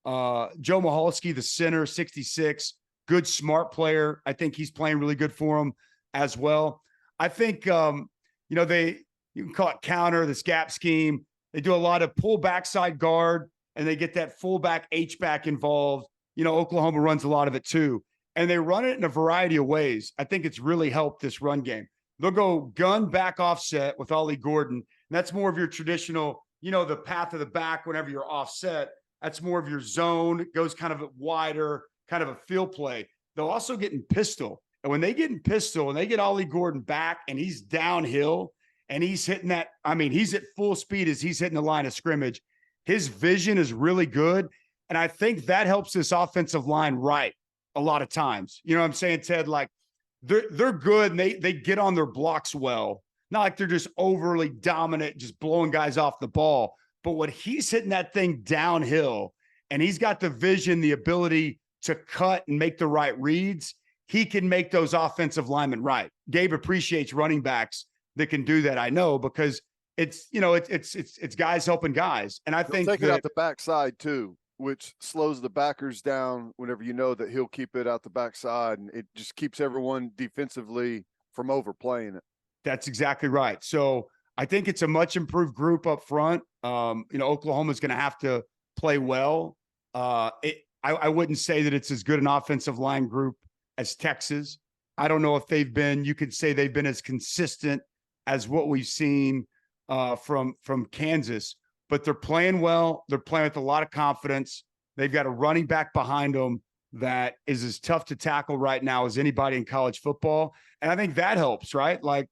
Joe Michalski, the center, 66, good, smart player. I think he's playing really good for him as well. I think, you can call it counter, this gap scheme. They do a lot of pull backside guard, and they get that fullback H-back involved. Oklahoma runs a lot of it too. And they run it in a variety of ways. I think it's really helped this run game. They'll go gun back offset with Ollie Gordon. And that's more of your traditional, the path of the back whenever you're offset. That's more of your zone. It goes kind of wider, kind of a field play. They'll also get in pistol. And when they get in pistol and they get Ollie Gordon back and he's downhill and he's hitting that, he's at full speed as he's hitting the line of scrimmage. His vision is really good. And I think that helps this offensive line right a lot of times. You know what I'm saying, Ted? Like, they're good and they get on their blocks well. Not like they're just overly dominant, just blowing guys off the ball. But when he's hitting that thing downhill and he's got the vision, the ability to cut and make the right reads, he can make those offensive linemen right. Gabe appreciates running backs that can do that, I know, because it's guys helping guys. And I think take it out the backside too, which slows the backers down whenever that he'll keep it out the backside, and it just keeps everyone defensively from overplaying it. That's exactly right. So I think it's a much improved group up front. Oklahoma's going to have to play well. I wouldn't say that it's as good an offensive line group as Texas. I don't know if you could say they've been as consistent as what we've seen from Kansas, but they're playing well. They're playing with a lot of confidence. They've got a running back behind them that is as tough to tackle right now as anybody in college football. And I think that helps, right? Like,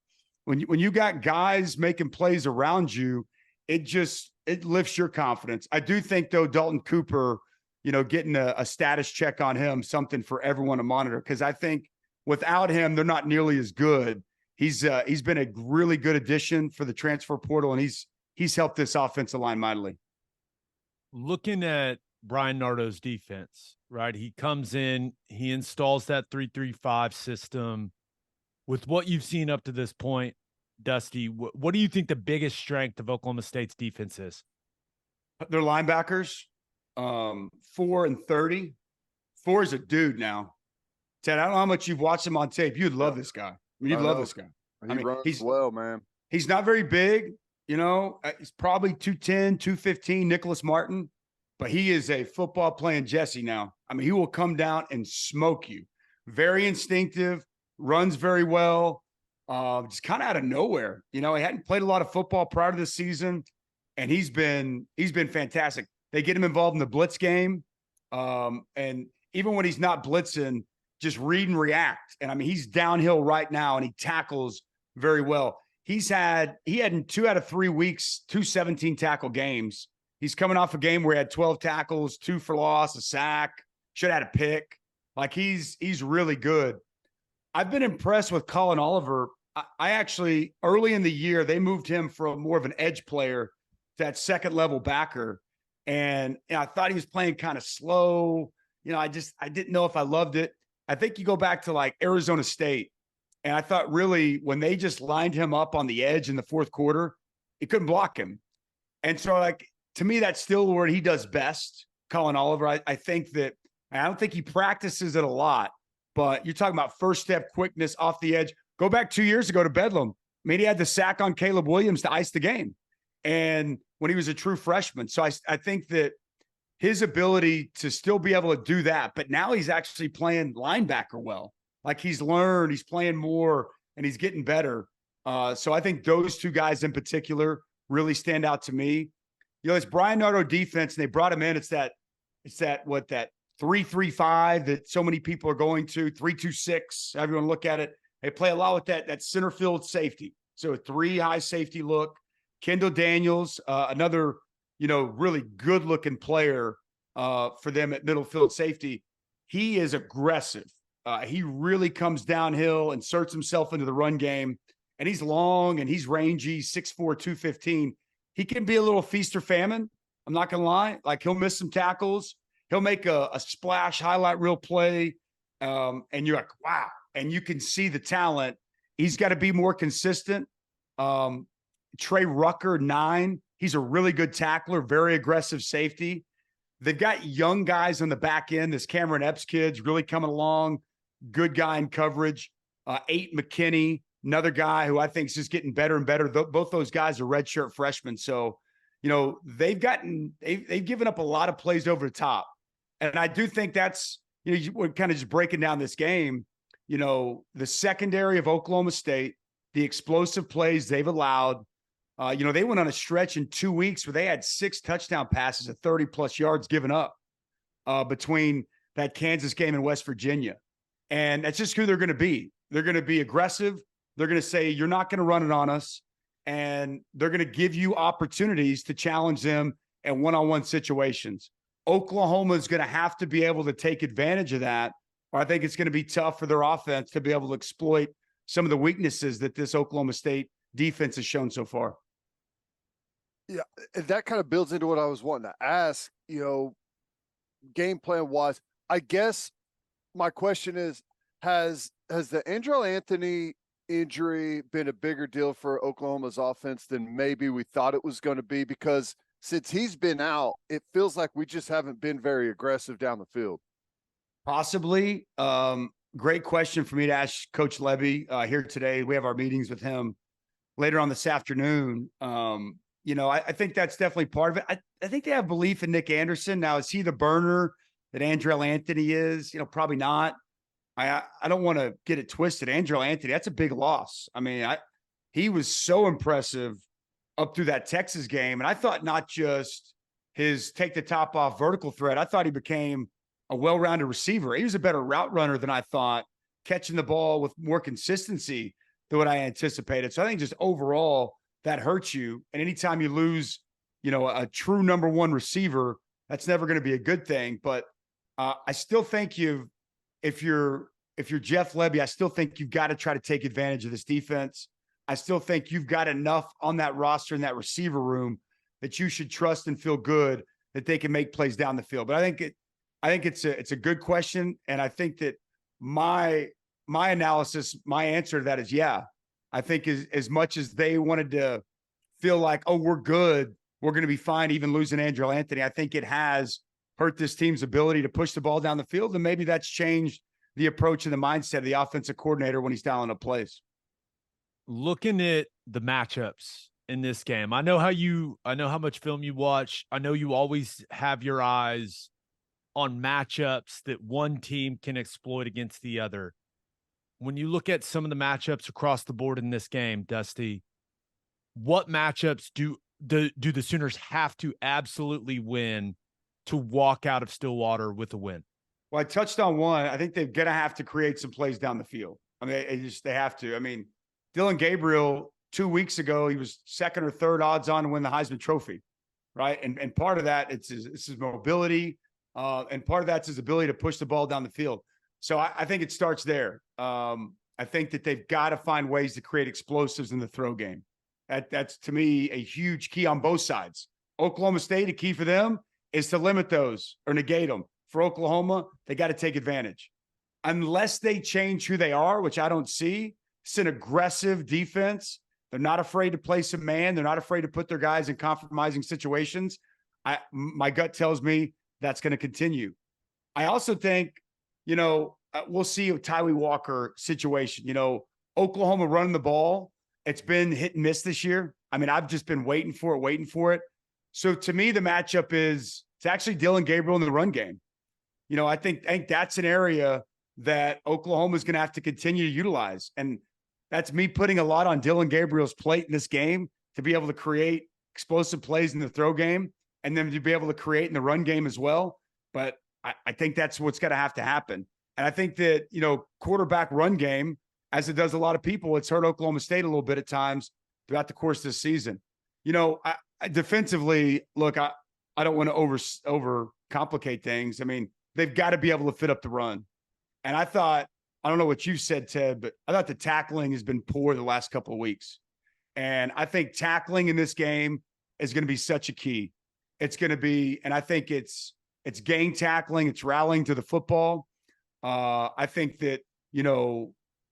when you got guys making plays around you, it lifts your confidence. I do think, though, Dalton Cooper, getting a status check on him, something for everyone to monitor, because I think without him, they're not nearly as good. He's been a really good addition for the transfer portal, and he's helped this offensive line mightily. Looking at Brian Nardo's defense, right? He comes in, he installs that 3-3-5 system. With what you've seen up to this point, Dusty, what do you think the biggest strength of Oklahoma State's defense is? Their linebackers, 4 and 30. 4 is a dude now. Ted, I don't know how much you've watched him on tape. You'd love this guy. You'd love this guy. He runs well, man. He's not very big. He's probably 210, 215, Nicholas Martin, but he is a football playing Jesse now. He will come down and smoke you. Very instinctive, runs very well, just kind of out of nowhere. He hadn't played a lot of football prior to this season, and he's been fantastic. They get him involved in the blitz game, and even when he's not blitzing, just read and react. And he's downhill right now, and he tackles very well. He had in 2 out of 3 weeks, 2 17 tackle games. He's coming off a game where he had 12 tackles, 2 for loss, a sack, should have had a pick. Like, he's really good. I've been impressed with Colin Oliver. I actually, early in the year, they moved him from more of an edge player to that second level backer. And I thought he was playing kind of slow. I didn't know if I loved it. I think you go back to like Arizona State. And I thought really when they just lined him up on the edge in the fourth quarter, He couldn't block him. And so, like, to me, that's still where he does best, Colin Oliver. I think that I don't think he practices it a lot, but you're talking about first step quickness off the edge. Go back 2 years ago to Bedlam. I mean, he had the sack on Caleb Williams to ice the game. And when he was a true freshman. So I think that his ability to still be able to do that, but now he's actually playing linebacker well. Like, he's learned, he's playing more, and he's getting better. So I think those two guys in particular really stand out to me. You know, it's Brian Nardo defense, and they brought him in. It's that 3-3-5 that so many people are going to, 3-2-6, however you want to look at it. They play a lot with that center field safety. So a 3 high safety look. Kendall Daniels, another, really good looking player for them at middle field safety. He is aggressive. He really comes downhill, inserts himself into the run game, and he's long and he's rangy, 6'4", 215. He can be a little feast or famine. I'm not going to lie. Like, he'll miss some tackles. He'll make a splash highlight reel play. And you're like, wow. And you can see the talent. He's got to be more consistent. Trey Rucker, 9. He's a really good tackler, very aggressive safety. They've got young guys on the back end. This Cameron Epps kid's really coming along. Good guy in coverage. 8 McKinney, another guy who I think is just getting better and better. Both those guys are redshirt freshmen. So, they've given up a lot of plays over the top. And I do think that's, we're kind of just breaking down this game. The secondary of Oklahoma State, the explosive plays they've allowed. They went on a stretch in 2 weeks where they had 6 touchdown passes at 30+ yards given up between that Kansas game and West Virginia. And that's just who they're going to be. They're going to be aggressive. They're going to say, you're not going to run it on us. And they're going to give you opportunities to challenge them in one-on-one situations. Oklahoma is going to have to be able to take advantage of that, or I think it's going to be tough for their offense to be able to exploit some of the weaknesses that this Oklahoma State defense has shown so far. Yeah, and that kind of builds into what I was wanting to ask, game plan wise. I guess my question is, has the Andrel Anthony injury been a bigger deal for Oklahoma's offense than maybe we thought it was going to be? Because since he's been out, it feels like we just haven't been very aggressive down the field. Possibly. Great question for me to ask Coach Levy here today. We have our meetings with him later on this afternoon. I think that's definitely part of it. I think they have belief in Nick Anderson. Now, is he the burner that Andrel Anthony is? Probably not. I don't want to get it twisted. Andrel Anthony, that's a big loss. I mean, he was so impressive up through that Texas game. And I thought not just his take the top off vertical threat. I thought he became a well-rounded receiver. He was a better route runner than I thought, catching the ball with more consistency than what I anticipated. So I think just overall that hurts you. And anytime you lose, a true number 1 receiver, that's never going to be a good thing. But I still think if you're Jeff Lebby, I still think you've got to try to take advantage of this defense. I still think you've got enough on that roster in that receiver room that you should trust and feel good that they can make plays down the field. But I think it's a good question. And I think that my analysis, my answer to that is, yeah, I think as much as they wanted to feel like, oh, we're good, we're going to be fine, even losing Andrel Anthony, I think it has hurt this team's ability to push the ball down the field. And maybe that's changed the approach and the mindset of the offensive coordinator when he's dialing up plays. Looking at the matchups in this game, I know how much film you watch. I know you always have your eyes on matchups that one team can exploit against the other. When you look at some of the matchups across the board in this game, Dusty, what matchups do the Sooners have to absolutely win to walk out of Stillwater with a win? Well, I touched on one. I think they're going to have to create some plays down the field. I mean, they have to. I mean, Dylan Gabriel, 2 weeks ago, he was 2nd or 3rd odds on to win the Heisman Trophy, right? And part of that, it's his mobility, and part of that's his ability to push the ball down the field. So I think it starts there. I think that they've got to find ways to create explosives in the throw game. That's, to me, a huge key on both sides. Oklahoma State, a key for them is to limit those or negate them. For Oklahoma, they got to take advantage. Unless they change who they are, which I don't see, it's an aggressive defense They're not afraid to play some man. They're not afraid to put their guys in compromising situations. My gut tells me that's going to continue. I also think, we'll see a Tyree Walker situation. Oklahoma running the ball, it's been hit and miss this year. I mean, I've just been waiting for it. So to me, the matchup is it's actually Dylan Gabriel in the run game. I think that's an area that Oklahoma is going to have to continue to utilize. And that's me putting a lot on Dylan Gabriel's plate in this game to be able to create explosive plays in the throw game and then to be able to create in the run game as well. But I think that's what's going to have to happen. And I think that, quarterback run game, as it does a lot of people, it's hurt Oklahoma State a little bit at times throughout the course of this season. Defensively, look, I don't want to over complicate things. I mean, they've got to be able to fit up the run. And I don't know what you said, Ted, but I thought the tackling has been poor the last couple of weeks. And I think tackling in this game is going to be such a key. It's going to be, and I think it's gang tackling, it's rallying to the football. I think that,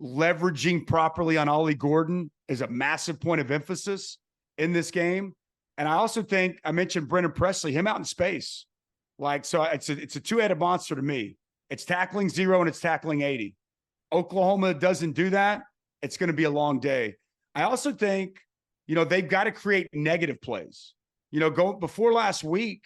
leveraging properly on Ollie Gordon is a massive point of emphasis in this game. And I also think I mentioned Brennan Presley, him out in space. So it's a two-headed monster to me. It's tackling 0 and it's tackling 80. Oklahoma doesn't do that, it's going to be a long day. I also think, they've got to create negative plays. Before last week,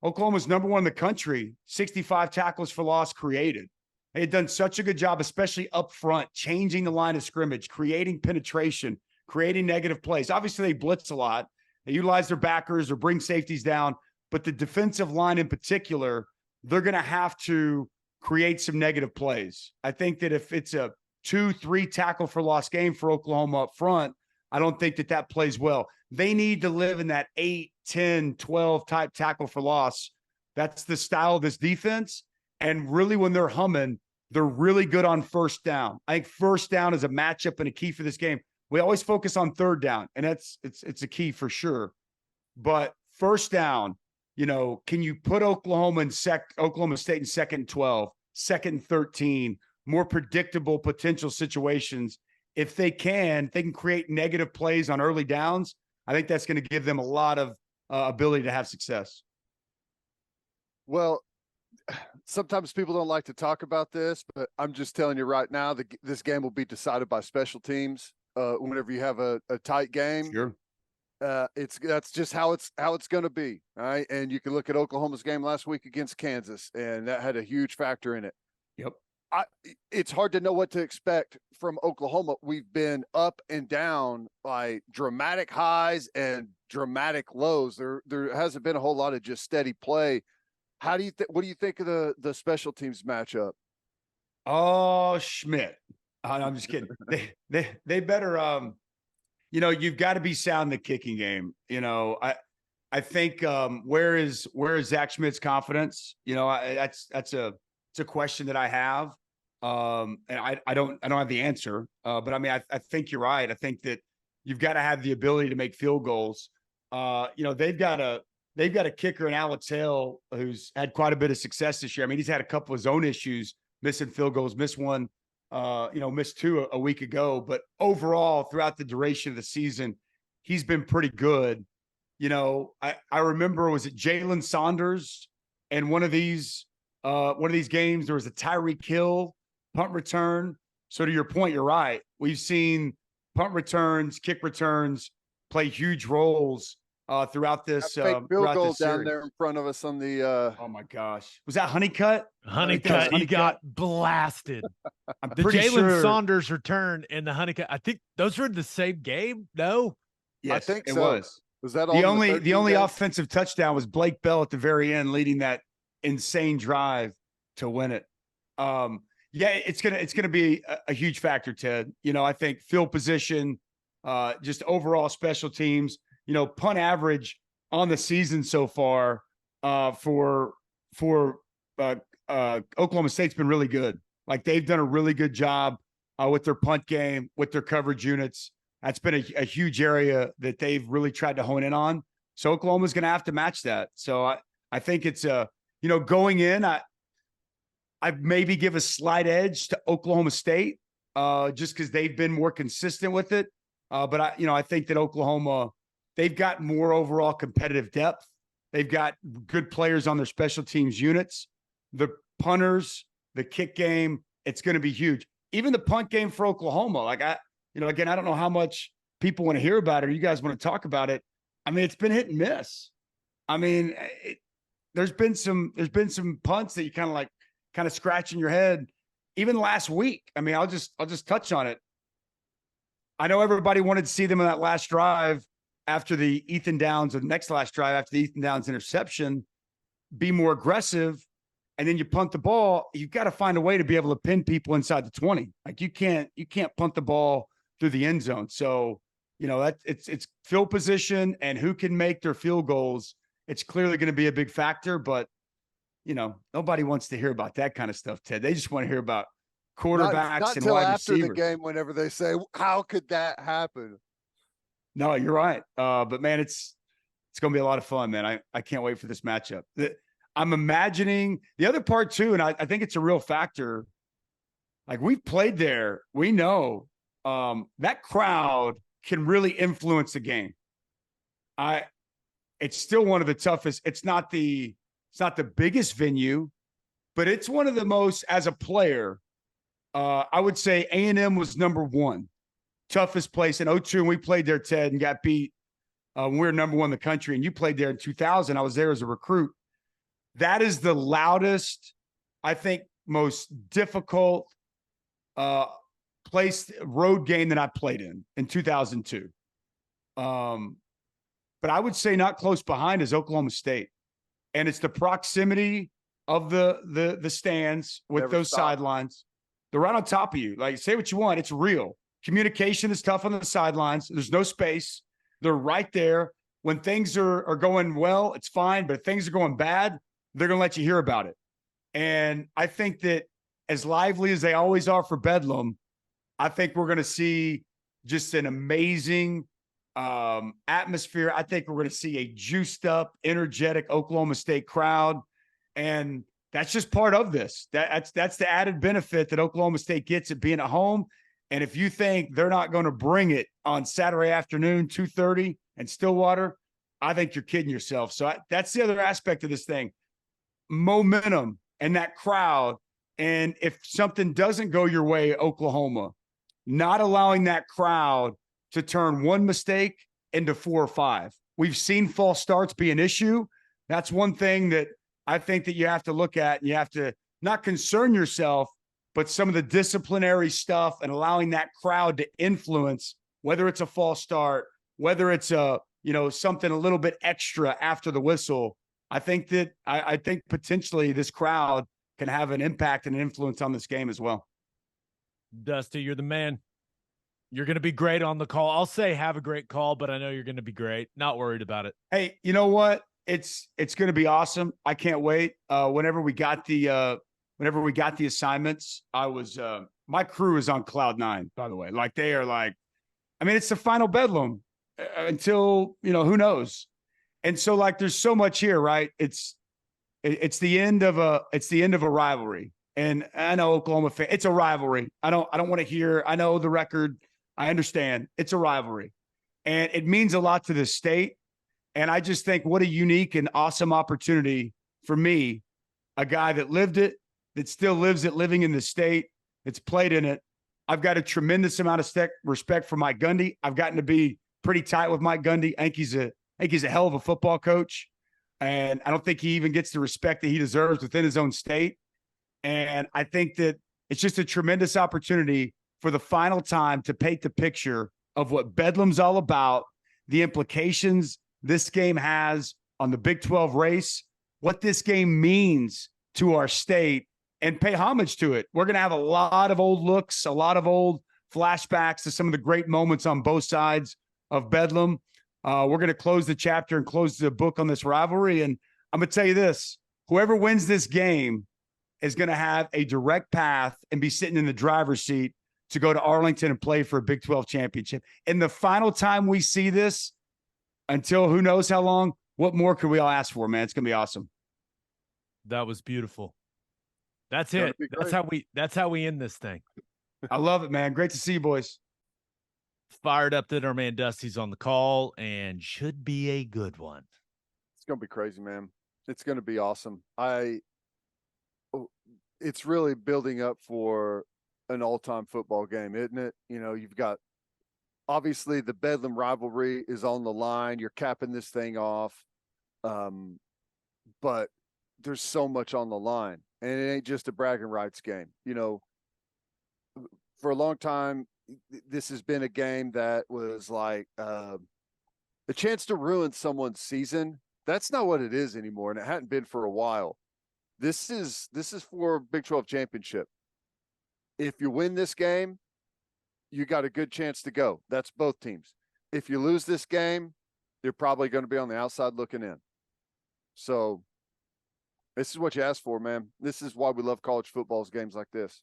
Oklahoma's number 1 in the country, 65 tackles for loss created. They had done such a good job, especially up front, changing the line of scrimmage, creating penetration, creating negative plays. Obviously, they blitz a lot. They utilize their backers or bring safeties down. But the defensive line in particular, they're going to have to create some negative plays. I think that if it's a 2-3 tackle for loss game for Oklahoma up front, I don't think that plays well. They need to live in that 8, 10, 12 type tackle for loss. That's the style of this defense. And really, when they're humming, they're really good on first down. I think first down is a matchup and a key for this game. We always focus on third down, and it's a key for sure. But first down, can you put Oklahoma State in 2nd and 12, 2nd and 13, more predictable potential situations? If they can create negative plays on early downs. I think that's going to give them a lot of ability to have success. Well, sometimes people don't like to talk about this, but I'm just telling you right now that this game will be decided by special teams. Whenever you have a tight game, sure. That's just how it's going to be. All right. And you can look at Oklahoma's game last week against Kansas, and that had a huge factor in it. Yep. It's hard to know what to expect from Oklahoma. We've been up and down by dramatic highs and dramatic lows. There hasn't been a whole lot of just steady play. What do you think of the special teams matchup? Oh, Schmidt. I'm just kidding. They better, you've got to be sound in the kicking game. I think where is Zach Schmidt's confidence? That's a question that I have. And I don't have the answer. But I mean, I think you're right. I think that you've got to have the ability to make field goals. They've got a kicker in Alex Hale who's had quite a bit of success this year. I mean, he's had a couple of his own issues, missing field goals, missed one, missed 2 a week ago. But overall, throughout the duration of the season, he's been pretty good. I remember, was it Jalen Saunders and one of these games, there was a Tyreek Hill punt return. So to your point, you're right. We've seen punt returns, kick returns play huge roles throughout this. Field goal down there in front of us on the. Oh my gosh, was that Honeycutt? Honeycutt, he got blasted. I'm the pretty Jalen Saunders return and the Honeycutt. I think those were in the same game. No, yes, I think it so. Was that the only offensive touchdown was Blake Bell at the very end, leading that insane drive to win it. It's gonna be a huge factor, Ted. I think field position, just overall special teams. Punt average on the season so far for Oklahoma State's been really good. Like, they've done a really good job with their punt game, with their coverage units. That's been a huge area that they've really tried to hone in on. So Oklahoma's going to have to match that. So I think it's going in, I maybe give a slight edge to Oklahoma State just because they've been more consistent with it. But I think that Oklahoma, they've got more overall competitive depth. They've got good players on their special teams units, the punters, the kick game. It's going to be huge. Even the punt game for Oklahoma. Like again, I don't know how much people want to hear about it or you guys want to talk about it. I mean, it's been hit and miss. I mean, there's been some punts that you kind of scratching your head. Even last week. I mean, I'll just touch on it. I know everybody wanted to see them in that last drive after the Ethan Downs, or the next last drive after the Ethan Downs interception, be more aggressive. And then you punt the ball. You've got to find a way to be able to pin people inside the 20. Like you can't punt the ball through the end zone. So, that it's field position and who can make their field goals. It's clearly going to be a big factor, but nobody wants to hear about that kind of stuff, Ted. They just want to hear about quarterbacks not and till wide after receivers. the game, whenever they say, how could that happen? No, you're right. But man, it's going to be a lot of fun, man. I can't wait for this matchup. I'm imagining the other part too, and I think it's a real factor. Like we've played there, we know that crowd can really influence the game. It's still one of the toughest. It's not the biggest venue, but it's one of the most, as a player, I would say A&M was number one. Toughest place in 2002, and we played there, Ted, and got beat when we were number one in the country, and you played there in 2000. I was there as a recruit. That is the loudest, I think, most difficult road game that I played in 2002. But I would say not close behind is Oklahoma State. And it's the proximity of the stands with those sidelines. They're right on top of you. Like, say what you want. It's real. Communication is tough on the sidelines. There's no space. They're right there. When things are going well, it's fine. But if things are going bad, they're going to let you hear about it. And I think that as lively as they always are for Bedlam, I think we're going to see just an amazing atmosphere. I think we're going to see a juiced up, energetic Oklahoma State crowd. And that's just part of this. That's the added benefit that Oklahoma State gets at being at home. And if you think they're not going to bring it on Saturday afternoon, 2:30 in Stillwater, I think you're kidding yourself. So that's the other aspect of this thing. Momentum and that crowd. And if something doesn't go your way, Oklahoma, not allowing that crowd to turn one mistake into 4 or 5. We've seen false starts be an issue. That's one thing that I think that you have to look at, and you have to not concern yourself, but some of the disciplinary stuff and allowing that crowd to influence, whether it's a false start, whether it's something a little bit extra after the whistle. I think that I think potentially this crowd can have an impact and an influence on this game as well. Dusty, you're the man. You're going to be great on the call. I'll say have a great call, but I know you're going to be great. Not worried about it. Hey, you know what? It's going to be awesome. I can't wait. Whenever we got the assignments, I was my crew is on cloud 9, by the way. Like they are like, I mean, it's the final Bedlam until, who knows? And so like there's so much here, right? It's the end of a rivalry. And I know Oklahoma fan, it's a rivalry. I don't want to hear, I know the record. I understand it's a rivalry and it means a lot to the state. And I just think what a unique and awesome opportunity for me, a guy that lived it, that still lives it, living in the state, that's played in it. I've got a tremendous amount of respect for Mike Gundy. I've gotten to be pretty tight with Mike Gundy. I think he's a hell of a football coach. And I don't think he even gets the respect that he deserves within his own state. And I think that it's just a tremendous opportunity for the final time to paint the picture of what Bedlam's all about, the implications this game has on the Big 12 race, what this game means to our state, and pay homage to it. We're going to have a lot of old looks, a lot of old flashbacks to some of the great moments on both sides of Bedlam. We're going to close the chapter and close the book on this rivalry. And I'm going to tell you this, whoever wins this game is going to have a direct path and be sitting in the driver's seat to go to Arlington and play for a Big 12 championship. And the final time we see this, until who knows how long, what more could we all ask for, man? It's going to be awesome. That was beautiful. That's it. That's how we end this thing. I love it, man. Great to see you boys. Fired up that our man Dusty's on the call and should be a good one. It's going to be crazy, man. It's going to be awesome. It's really building up for an all-time football game, isn't it? You know, you've got obviously the Bedlam rivalry is on the line. You're capping this thing off. But there's so much on the line, and it ain't just a bragging rights game. You know, for a long time, this has been a game that was like a chance to ruin someone's season. That's not what it is anymore, and it hadn't been for a while. This is for Big 12 championship. If you win this game, you got a good chance to go. That's both teams. If you lose this game, you're probably going to be on the outside looking in. So this is what you asked for, man. This is why we love college football's games like this.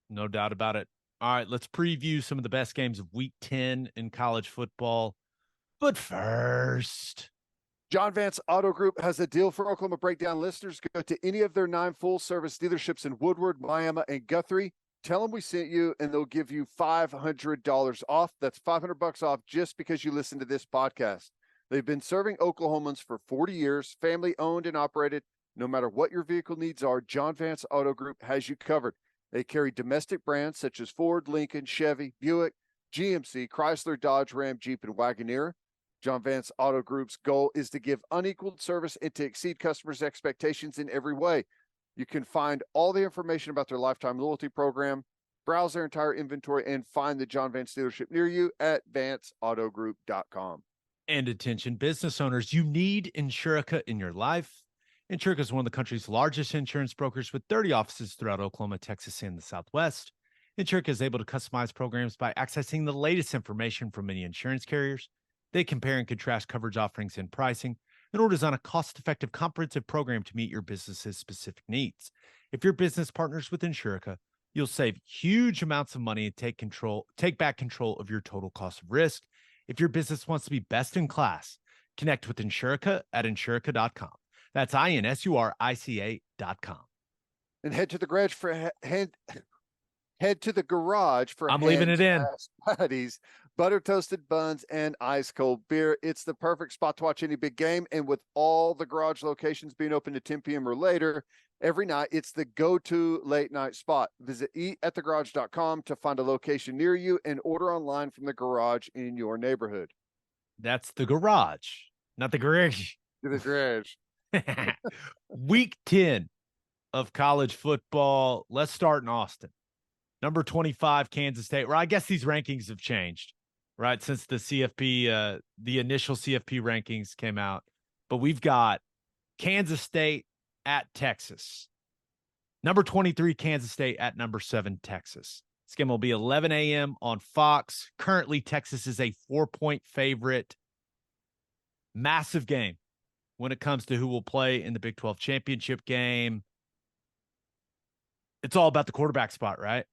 No doubt about it. All right, let's preview some of the best games of Week 10 in college football. But first, John Vance Auto Group has a deal for Oklahoma Breakdown listeners. Go to any of their 9 full-service dealerships in Woodward, Miami, and Guthrie. Tell them we sent you, and they'll give you $500 off. That's $500 off just because you listen to this podcast. They've been serving Oklahomans for 40 years, family-owned and operated. No matter what your vehicle needs are, John Vance Auto Group has you covered. They carry domestic brands such as Ford, Lincoln, Chevy, Buick, GMC, Chrysler, Dodge, Ram, Jeep, and Wagoneer. John Vance Auto Group's goal is to give unequaled service and to exceed customers' expectations in every way. You can find all the information about their lifetime loyalty program, browse their entire inventory, and find the John Vance dealership near you at vanceautogroup.com. And attention business owners, you need Insurica in your life. Insurica is one of the country's largest insurance brokers with 30 offices throughout Oklahoma, Texas, and the Southwest. Insurica is able to customize programs by accessing the latest information from many insurance carriers. They compare and contrast coverage offerings and pricing in order to design a cost-effective, comprehensive program to meet your business's specific needs. If your business partners with Insurica, you'll save huge amounts of money and take back control of your total cost of risk. If your business wants to be best in class, connect with Insurica at insurica.com. That's INSURICA.com. And head to the garage for head to the garage for I'm leaving it in. Patties, butter toasted buns, and ice cold beer. It's the perfect spot to watch any big game. And with all the garage locations being open to 10 p.m. or later every night, it's the go-to late night spot. Visit eatatthegarage.com to find a location near you and order online from the garage in your neighborhood. That's the garage, not the garage. The garage. Week 10 of college football. Let's start in Austin. Number 25, Kansas State. Well, I guess these rankings have changed, right? Since the CFP, the initial CFP rankings came out. But we've got Kansas State at Texas. Number 23, Kansas State at number 7, Texas. This game will be 11 a.m. on Fox. Currently, Texas is a 4-point favorite. Massive game when it comes to who will play in the Big 12 championship game. It's all about the quarterback spot, right?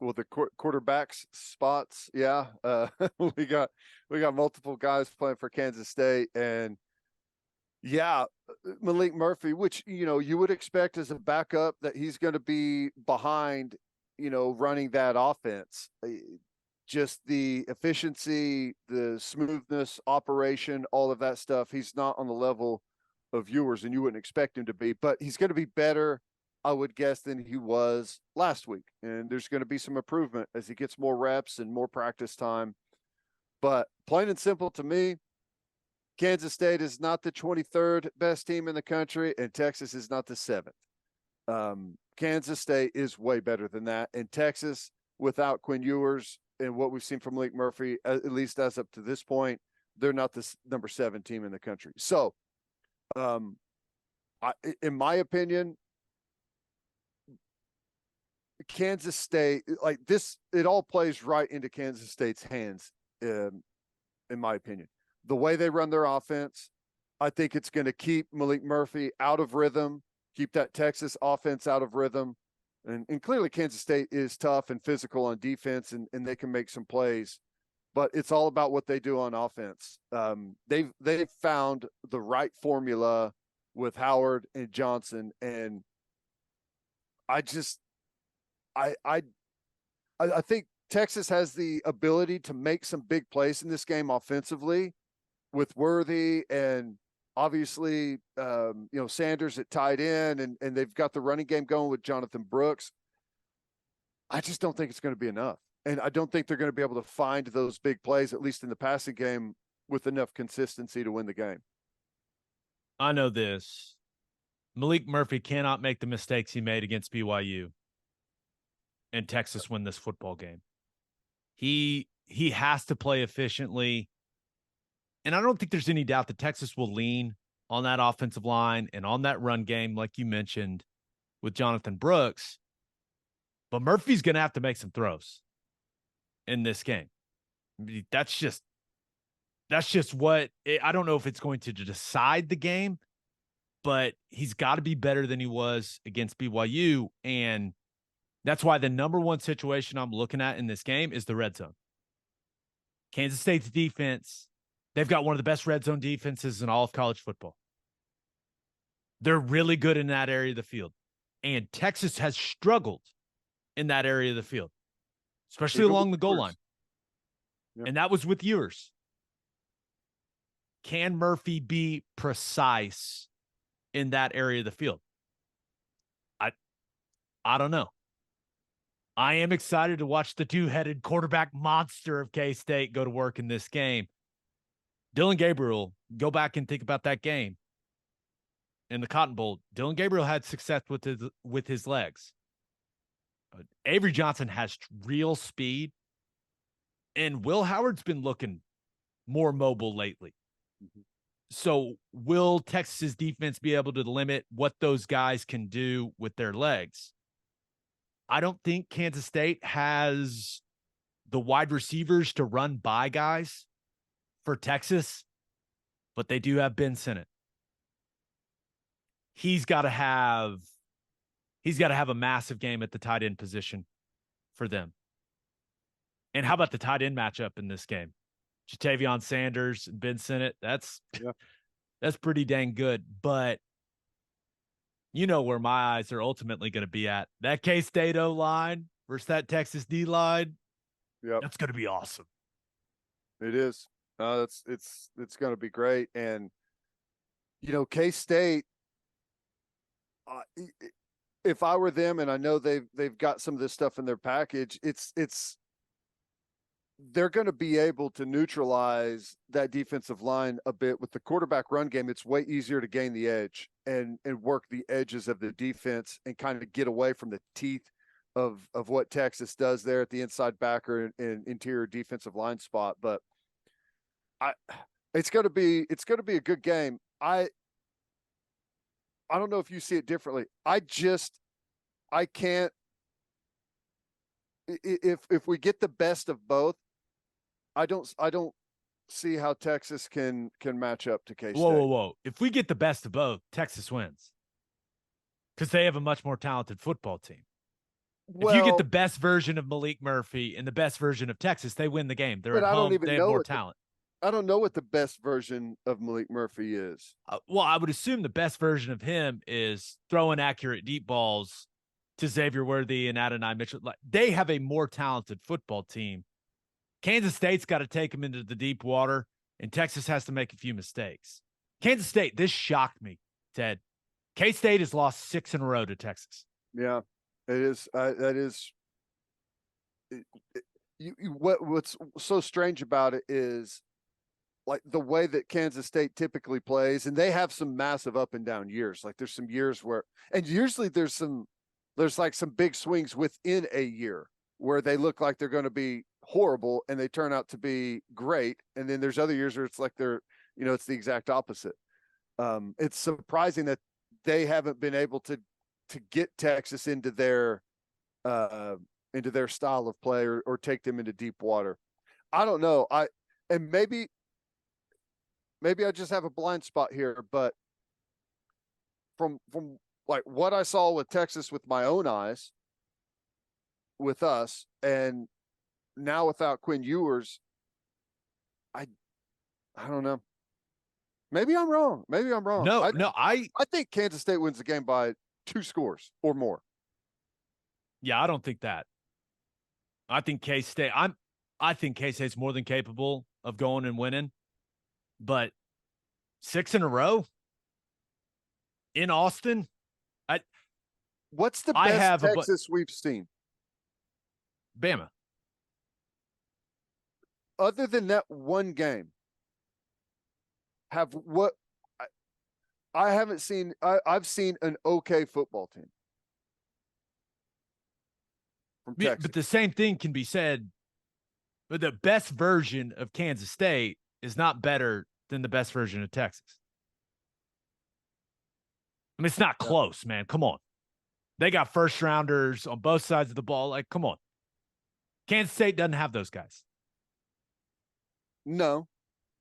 Well, the quarterbacks spots, yeah. We got multiple guys playing for Kansas State, and yeah, Malik Murphy, which you would expect as a backup that he's going to be behind, running that offense. Just the efficiency, the smoothness, operation, all of that stuff. He's not on the level of viewers, and you wouldn't expect him to be, but he's going to be better, I would guess, than he was last week. And there's going to be some improvement as he gets more reps and more practice time. But plain and simple to me, Kansas State is not the 23rd best team in the country, and Texas is not the 7th. Kansas State is way better than that. And Texas, without Quinn Ewers and what we've seen from Malik Murphy, at least as up to this point, they're not the number 7 team in the country. So, in my opinion, Kansas State, like this, it all plays right into Kansas State's hands, in my opinion. The way they run their offense, I think it's going to keep Malik Murphy out of rhythm, keep that Texas offense out of rhythm. And clearly Kansas State is tough and physical on defense, and they can make some plays. But it's all about what they do on offense. They've found the right formula with Howard and Johnson, and I think Texas has the ability to make some big plays in this game offensively with Worthy and obviously, Sanders at tight end, and they've got the running game going with Jonathan Brooks. I just don't think it's going to be enough. And I don't think they're going to be able to find those big plays, at least in the passing game, with enough consistency to win the game. I know this. Malik Murphy cannot make the mistakes he made against BYU and Texas win this football game. He has to play efficiently. And I don't think there's any doubt that Texas will lean on that offensive line and on that run game, like you mentioned, with Jonathan Brooks. But Murphy's going to have to make some throws in this game. That's just what I don't know if it's going to decide the game, but he's got to be better than he was against BYU. And that's why the number one situation I'm looking at in this game is the red zone. Kansas State's defense, they've got one of the best red zone defenses in all of college football. They're really good in that area of the field. And Texas has struggled in that area of the field, especially along the goal line. Yep. And that was with Ewers. Can Murphy be precise in that area of the field? I don't know. I am excited to watch the two-headed quarterback monster of K-State go to work in this game. Dylan Gabriel, go back and think about that game in the Cotton Bowl. Dylan Gabriel had success with his legs. Avery Johnson has real speed, and Will Howard's been looking more mobile lately. Mm-hmm. So will Texas's defense be able to limit what those guys can do with their legs? I don't think Kansas State has the wide receivers to run by guys for Texas, but they do have Ben Sinnott. He's got to have a massive game at the tight end position for them. And how about the tight end matchup in this game? Jatavion Sanders and Ben Sinnott, that's pretty dang good. But you know where my eyes are ultimately going to be at. That K-State O-line versus that Texas D-line. Yep. That's going to be awesome. It is. It's going to be great. And, K-State, if I were them, and I know they've got some of this stuff in their package, they're going to be able to neutralize that defensive line a bit with the quarterback run game. It's way easier to gain the edge and work the edges of the defense and kind of get away from the teeth of what Texas does there at the inside backer and interior defensive line spot. But it's going to be a good game. I don't know if you see it differently. I can't. If we get the best of both, I don't see how Texas can match up to K-State. Whoa. If we get the best of both, Texas wins. Because they have a much more talented football team. Well, if you get the best version of Malik Murphy and the best version of Texas, they win the game. They're at home. They have more talent. I don't know what the best version of Malik Murphy is. Well, I would assume the best version of him is throwing accurate deep balls to Xavier Worthy and Adonai Mitchell. They have a more talented football team. Kansas State's got to take them into the deep water, and Texas has to make a few mistakes. Kansas State, this shocked me, Ted. K-State has lost 6 in a row to Texas. Yeah, it is. That is. What's so strange about it is, like, the way that Kansas State typically plays, and they have some massive up and down years. Like, there's some years where, and usually there's like some big swings within a year where they look like they're going to be horrible and they turn out to be great. And then there's other years where it's like it's the exact opposite. It's surprising that they haven't been able to get Texas into their style of play or take them into deep water. I don't know. Maybe I just have a blind spot here, but from like what I saw with Texas with my own eyes, with us, and now without Quinn Ewers, I don't know. Maybe I'm wrong. No, I think Kansas State wins the game by 2 scores or more. Yeah, I don't think that. I think K-State. I think K-State's more than capable of going and winning, but 6 in a row in Austin. What's the I best have Texas we've seen? Bama. Other than that one game, have what I haven't seen. I've seen an okay football team from Yeah, Texas. but the same thing can be said. But the best version of Kansas State is not better than the best version of Texas. I mean, it's not close, man. Come on. They got first rounders on both sides of the ball. Like, come on. Kansas State doesn't have those guys. No.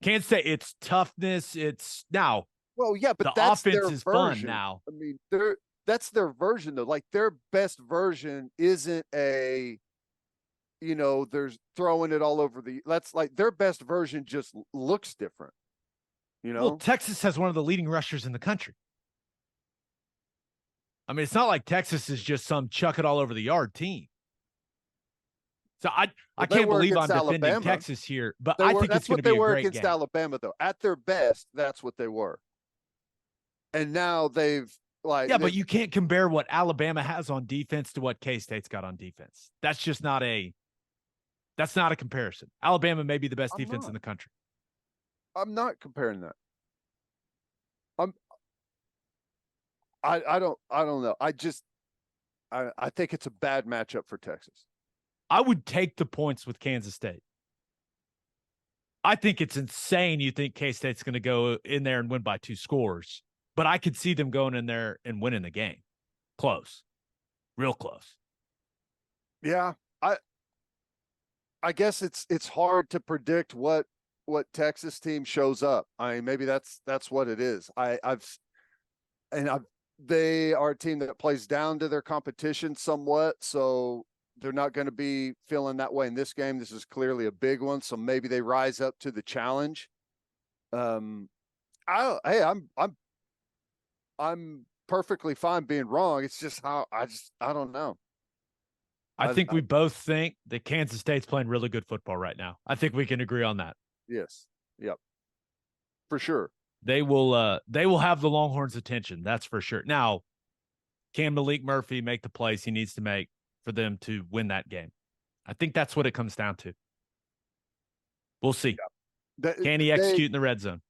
Kansas State, it's toughness. It's now. Well, yeah, but the that's offense their is version. fun now. I mean, that's their version though. Like their best version isn't a, there's throwing it all over that's like their best version just looks different. Well, Texas has one of the leading rushers in the country. I mean, it's not like Texas is just some chuck it all over the yard team. So I can't believe I'm defending Alabama. Texas here, but I think it's going to be a great game. That's what they were against Alabama, though. At their best, that's what they were. And now they've but you can't compare what Alabama has on defense to what K-State's got on defense. That's just not a comparison. Alabama may be the best defense in the country. I'm not comparing that. I don't know. I think it's a bad matchup for Texas. I would take the points with Kansas State. I think it's insane you think K-State's going to go in there and win by 2 scores, but I could see them going in there and winning the game. Close. Real close. Yeah. I guess it's hard to predict what Texas team shows up. I mean, maybe that's what it is. They are a team that plays down to their competition somewhat, so they're not going to be feeling that way in this game. This is clearly a big one, so maybe they rise up to the challenge. I'm perfectly fine being wrong. It's just how I don't know. I think we both think that Kansas State's playing really good football right now. I think we can agree on that. Yes. Yep. For sure. They will have the Longhorns' attention. That's for sure. Now, can Malik Murphy make the plays he needs to make for them to win that game? I think that's what it comes down to. We'll see. Yeah. Can he execute in the red zone?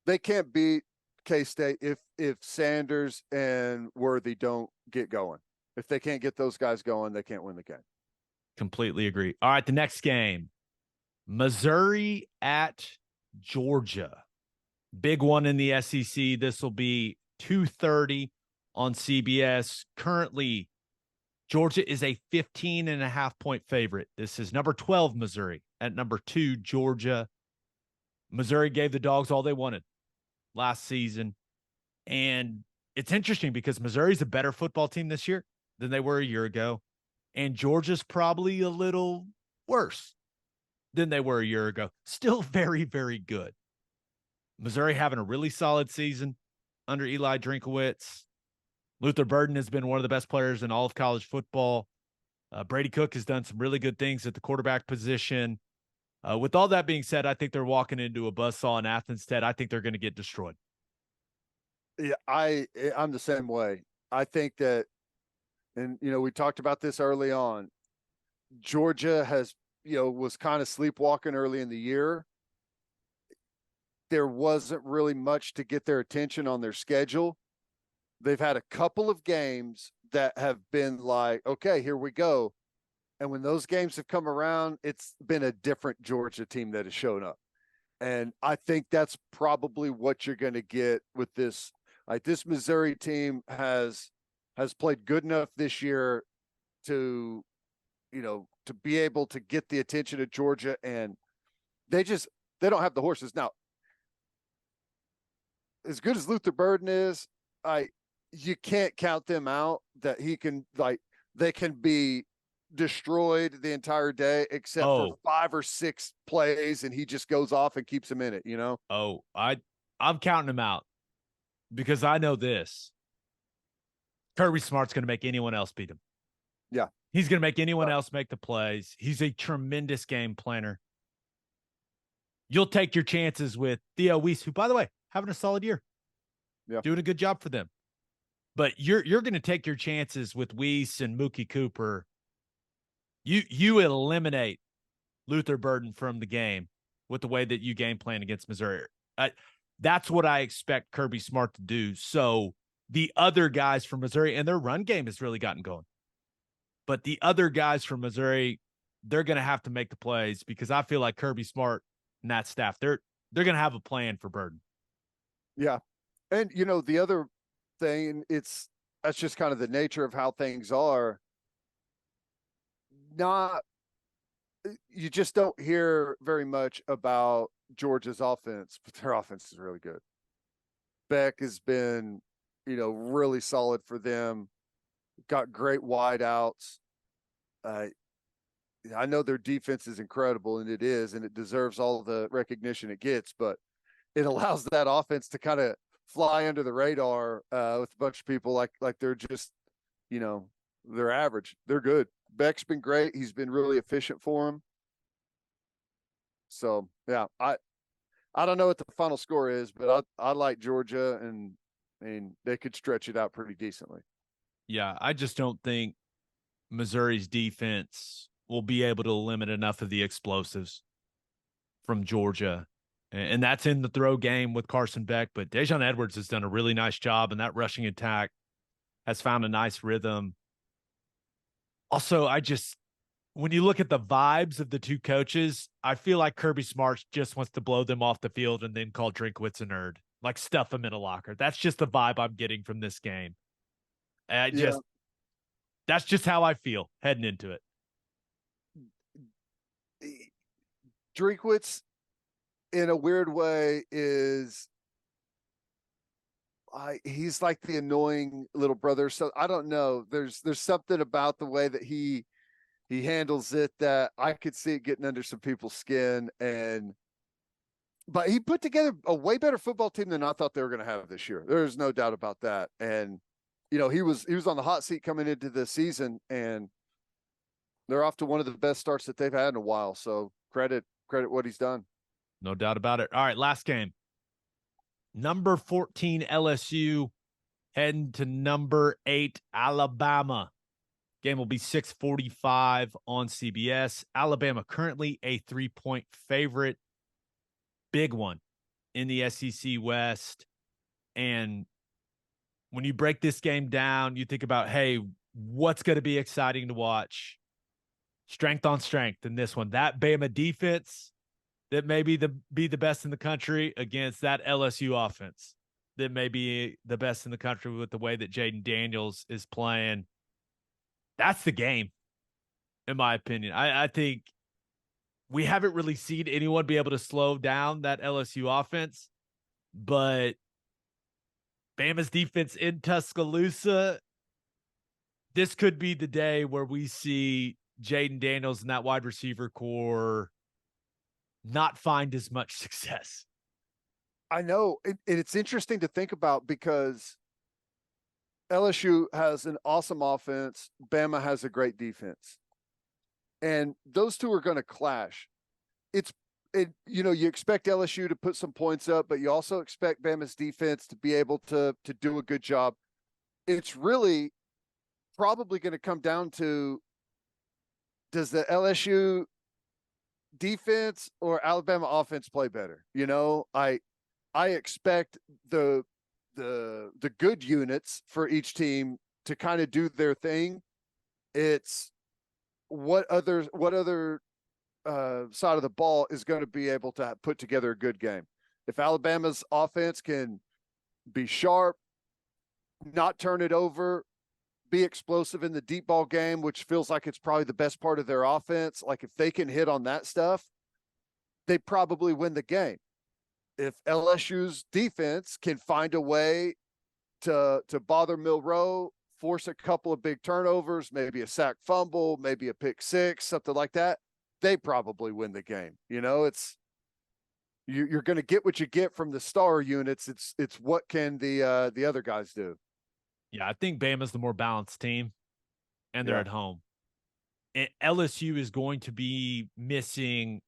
They can't beat K-State if Sanders and Worthy don't get going. If they can't get those guys going, they can't win the game. Completely agree. All right, the next game, Missouri at Georgia. Big one in the SEC. This will be 2:30 on CBS. Currently, Georgia is a 15.5-point favorite. This is number 12, Missouri. At number 2, Georgia. Missouri gave the Dogs all they wanted last season. And it's interesting because Missouri's a better football team this year than they were a year ago. And Georgia's probably a little worse than they were a year ago. Still very, very good. Missouri having a really solid season under Eli Drinkowitz. Luther Burden has been one of the best players in all of college football. Brady Cook has done some really good things at the quarterback position. With all that being said, I think they're walking into a buzzsaw in Athens. Ted, I think they're going to get destroyed. Yeah, I'm the same way. I think that, and we talked about this early on. Georgia has, was kind of sleepwalking early in the year. There wasn't really much to get their attention on their schedule. They've had a couple of games that have been like, okay, here we go. And when those games have come around, it's been a different Georgia team that has shown up. And I think that's probably what you're going to get with this. Like, this Missouri team has played good enough this year to be able to get the attention of Georgia, and they don't have the horses. Now, as good as Luther Burden is, you can't count them out that they can be destroyed the entire day except for 5 or 6 plays, and he just goes off and keeps them in it, I'm counting him out because I know this. Kirby Smart's going to make anyone else beat him. Yeah. He's going to make anyone else make the plays. He's a tremendous game planner. You'll take your chances with Theo Weiss, who, by the way, having a solid year. Yeah. Doing a good job for them. But you're going to take your chances with Weiss and Mookie Cooper. You eliminate Luther Burden from the game with the way that you game plan against Missouri. That's what I expect Kirby Smart to do. So the other guys from Missouri, and their run game has really gotten going. But the other guys from Missouri, they're going to have to make the plays because I feel like Kirby Smart and that staff, they're going to have a plan for Burden. Yeah. And, you know, the other thing, that's just kind of the nature of how things are. You just don't hear very much about Georgia's offense, but their offense is really good. Beck has been, you know, really solid for them. Got great wideouts. I know their defense is incredible, and it is, and it deserves all the recognition it gets, but it allows that offense to kind of fly under the radar with a bunch of people like they're just, you know, they're average. They're good. Beck's been great. He's been really efficient for him. So, yeah, I don't know what the final score is, but I like Georgia, and they could stretch it out pretty decently. Yeah, I just don't think Missouri's defense will be able to limit enough of the explosives from Georgia. And that's in the throw game with Carson Beck. But Dejon Edwards has done a really nice job, and that rushing attack has found a nice rhythm. Also, when you look at the vibes of the two coaches, I feel like Kirby Smart just wants to blow them off the field and then call Drinkwitz a nerd, like stuff them in a locker. That's just the vibe I'm getting from this game. That's just how I feel heading into it. Drinkwitz, in a weird way, he's like the annoying little brother. So I don't know. There's something about the way that he handles it that I could see it getting under some people's skin. But he put together a way better football team than I thought they were going to have this year. There's no doubt about that. And, you know, he was on the hot seat coming into the season, and they're off to one of the best starts that they've had in a while. So credit what he's done. No doubt about it. All right, last game. Number 14 LSU heading to number 8 Alabama. Game will be 6:45 on CBS. Alabama currently a 3-point favorite. Big one in the SEC West. And when you break this game down, you think about, hey, what's going to be exciting to watch? Strength on strength in this one. That Bama defense that may be the best in the country against that LSU offense that may be the best in the country with the way that Jaden Daniels is playing. That's the game, in my opinion. I think we haven't really seen anyone be able to slow down that LSU offense, but Bama's defense in Tuscaloosa, this could be the day where we see Jaden Daniels and that wide receiver core not find as much success. I know. It's interesting to think about because LSU has an awesome offense. Bama has a great defense. And those two are going to clash. You expect LSU to put some points up, but you also expect Bama's defense to be able to do a good job. It's really probably going to come down to, does the LSU defense or Alabama offense play better? You know, I expect the good units for each team to kind of do their thing. It's what other side of the ball is going to be able to put together a good game. If Alabama's offense can be sharp, not turn it over, be explosive in the deep ball game, which feels like it's probably the best part of their offense. Like if they can hit on that stuff, they probably win the game. If LSU's defense can find a way to bother Milroe, force a couple of big turnovers, maybe a sack fumble, maybe a pick six, something like that, they probably win the game. You know, you're going to get what you get from the star units. It's what can the other guys do. Yeah, I think Bama's the more balanced team, and they're Yeah. at home. LSU is going to be missing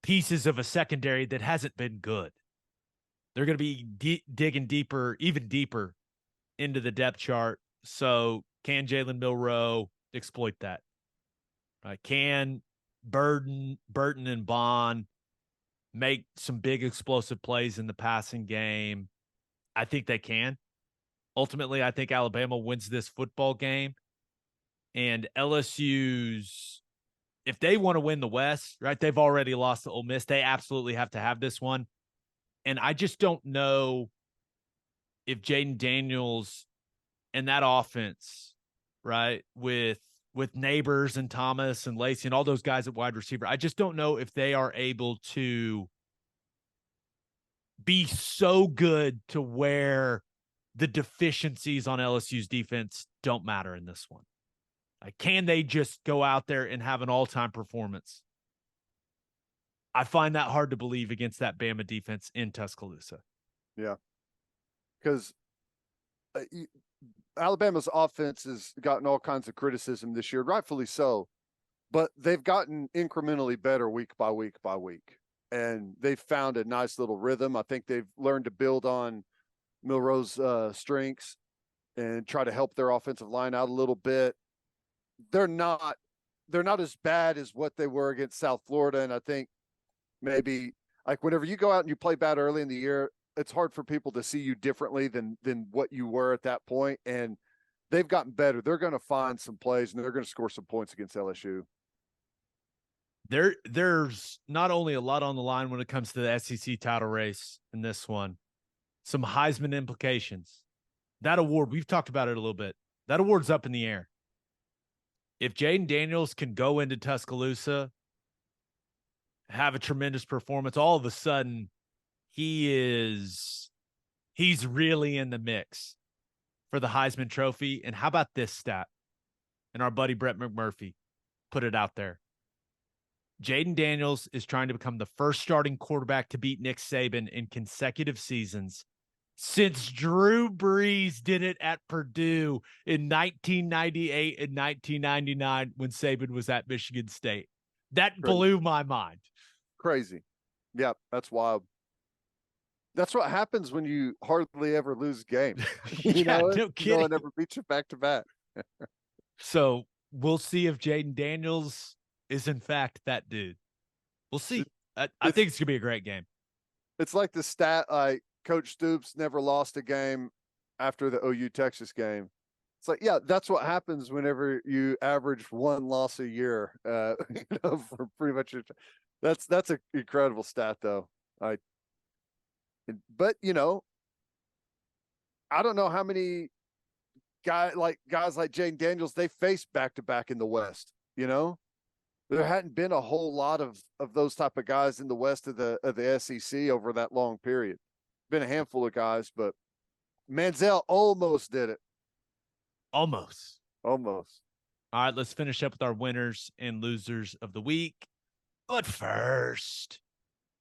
pieces of a secondary that hasn't been good. They're going to be digging deeper, even deeper into the depth chart. So can Jalen Milroe exploit that? Can Burton and Bond make some big explosive plays in the passing game? I think they can. Ultimately, I think Alabama wins this football game. And LSU's, if they want to win the West, right, they've already lost to Ole Miss. They absolutely have to have this one. And I just don't know if Jaden Daniels and that offense, right, with Neighbors and Thomas and Lacey and all those guys at wide receiver, I just don't know if they are able to be so good to where the deficiencies on LSU's defense don't matter in this one. Like, can they just go out there and have an all-time performance? I find that hard to believe against that Bama defense in Tuscaloosa. Yeah. Because Alabama's offense has gotten all kinds of criticism this year, rightfully so, but they've gotten incrementally better week by week by week. And they've found a nice little rhythm. I think they've learned to build on Milroe's strengths and try to help their offensive line out a little bit. They're not as bad as what they were against South Florida. And I think maybe like whenever you go out and you play bad early in the year, it's hard for people to see you differently than what you were at that point. And they've gotten better. They're going to find some plays and they're going to score some points against LSU. There's not only a lot on the line when it comes to the SEC title race in this one, some Heisman implications. That award, we've talked about it a little bit. That award's up in the air. If Jaden Daniels can go into Tuscaloosa, have a tremendous performance, all of a sudden he's really in the mix for the Heisman Trophy. And how about this stat? And our buddy Brett McMurphy put it out there. Jaden Daniels is trying to become the first starting quarterback to beat Nick Saban in consecutive seasons since Drew Brees did it at Purdue in 1998 and 1999 when Saban was at Michigan State. That blew my mind. Crazy. Yeah, that's wild. That's what happens when you hardly ever lose a game. No kidding. No one ever beats you back to back. So we'll see if Jaden Daniels is in fact that dude. We'll see. I think it's going to be a great game. It's like the stat, like Coach Stoops never lost a game after the OU Texas game. It's like, yeah, that's what happens whenever you average one loss a year, for pretty much. That's an incredible stat though. But I don't know how many guys like Jaden Daniels they faced back to back in the West. There hadn't been a whole lot of those type of guys in the West of the SEC over that long period. Been a handful of guys, but Manziel almost did it. Almost. All right, let's finish up with our winners and losers of the week. But first,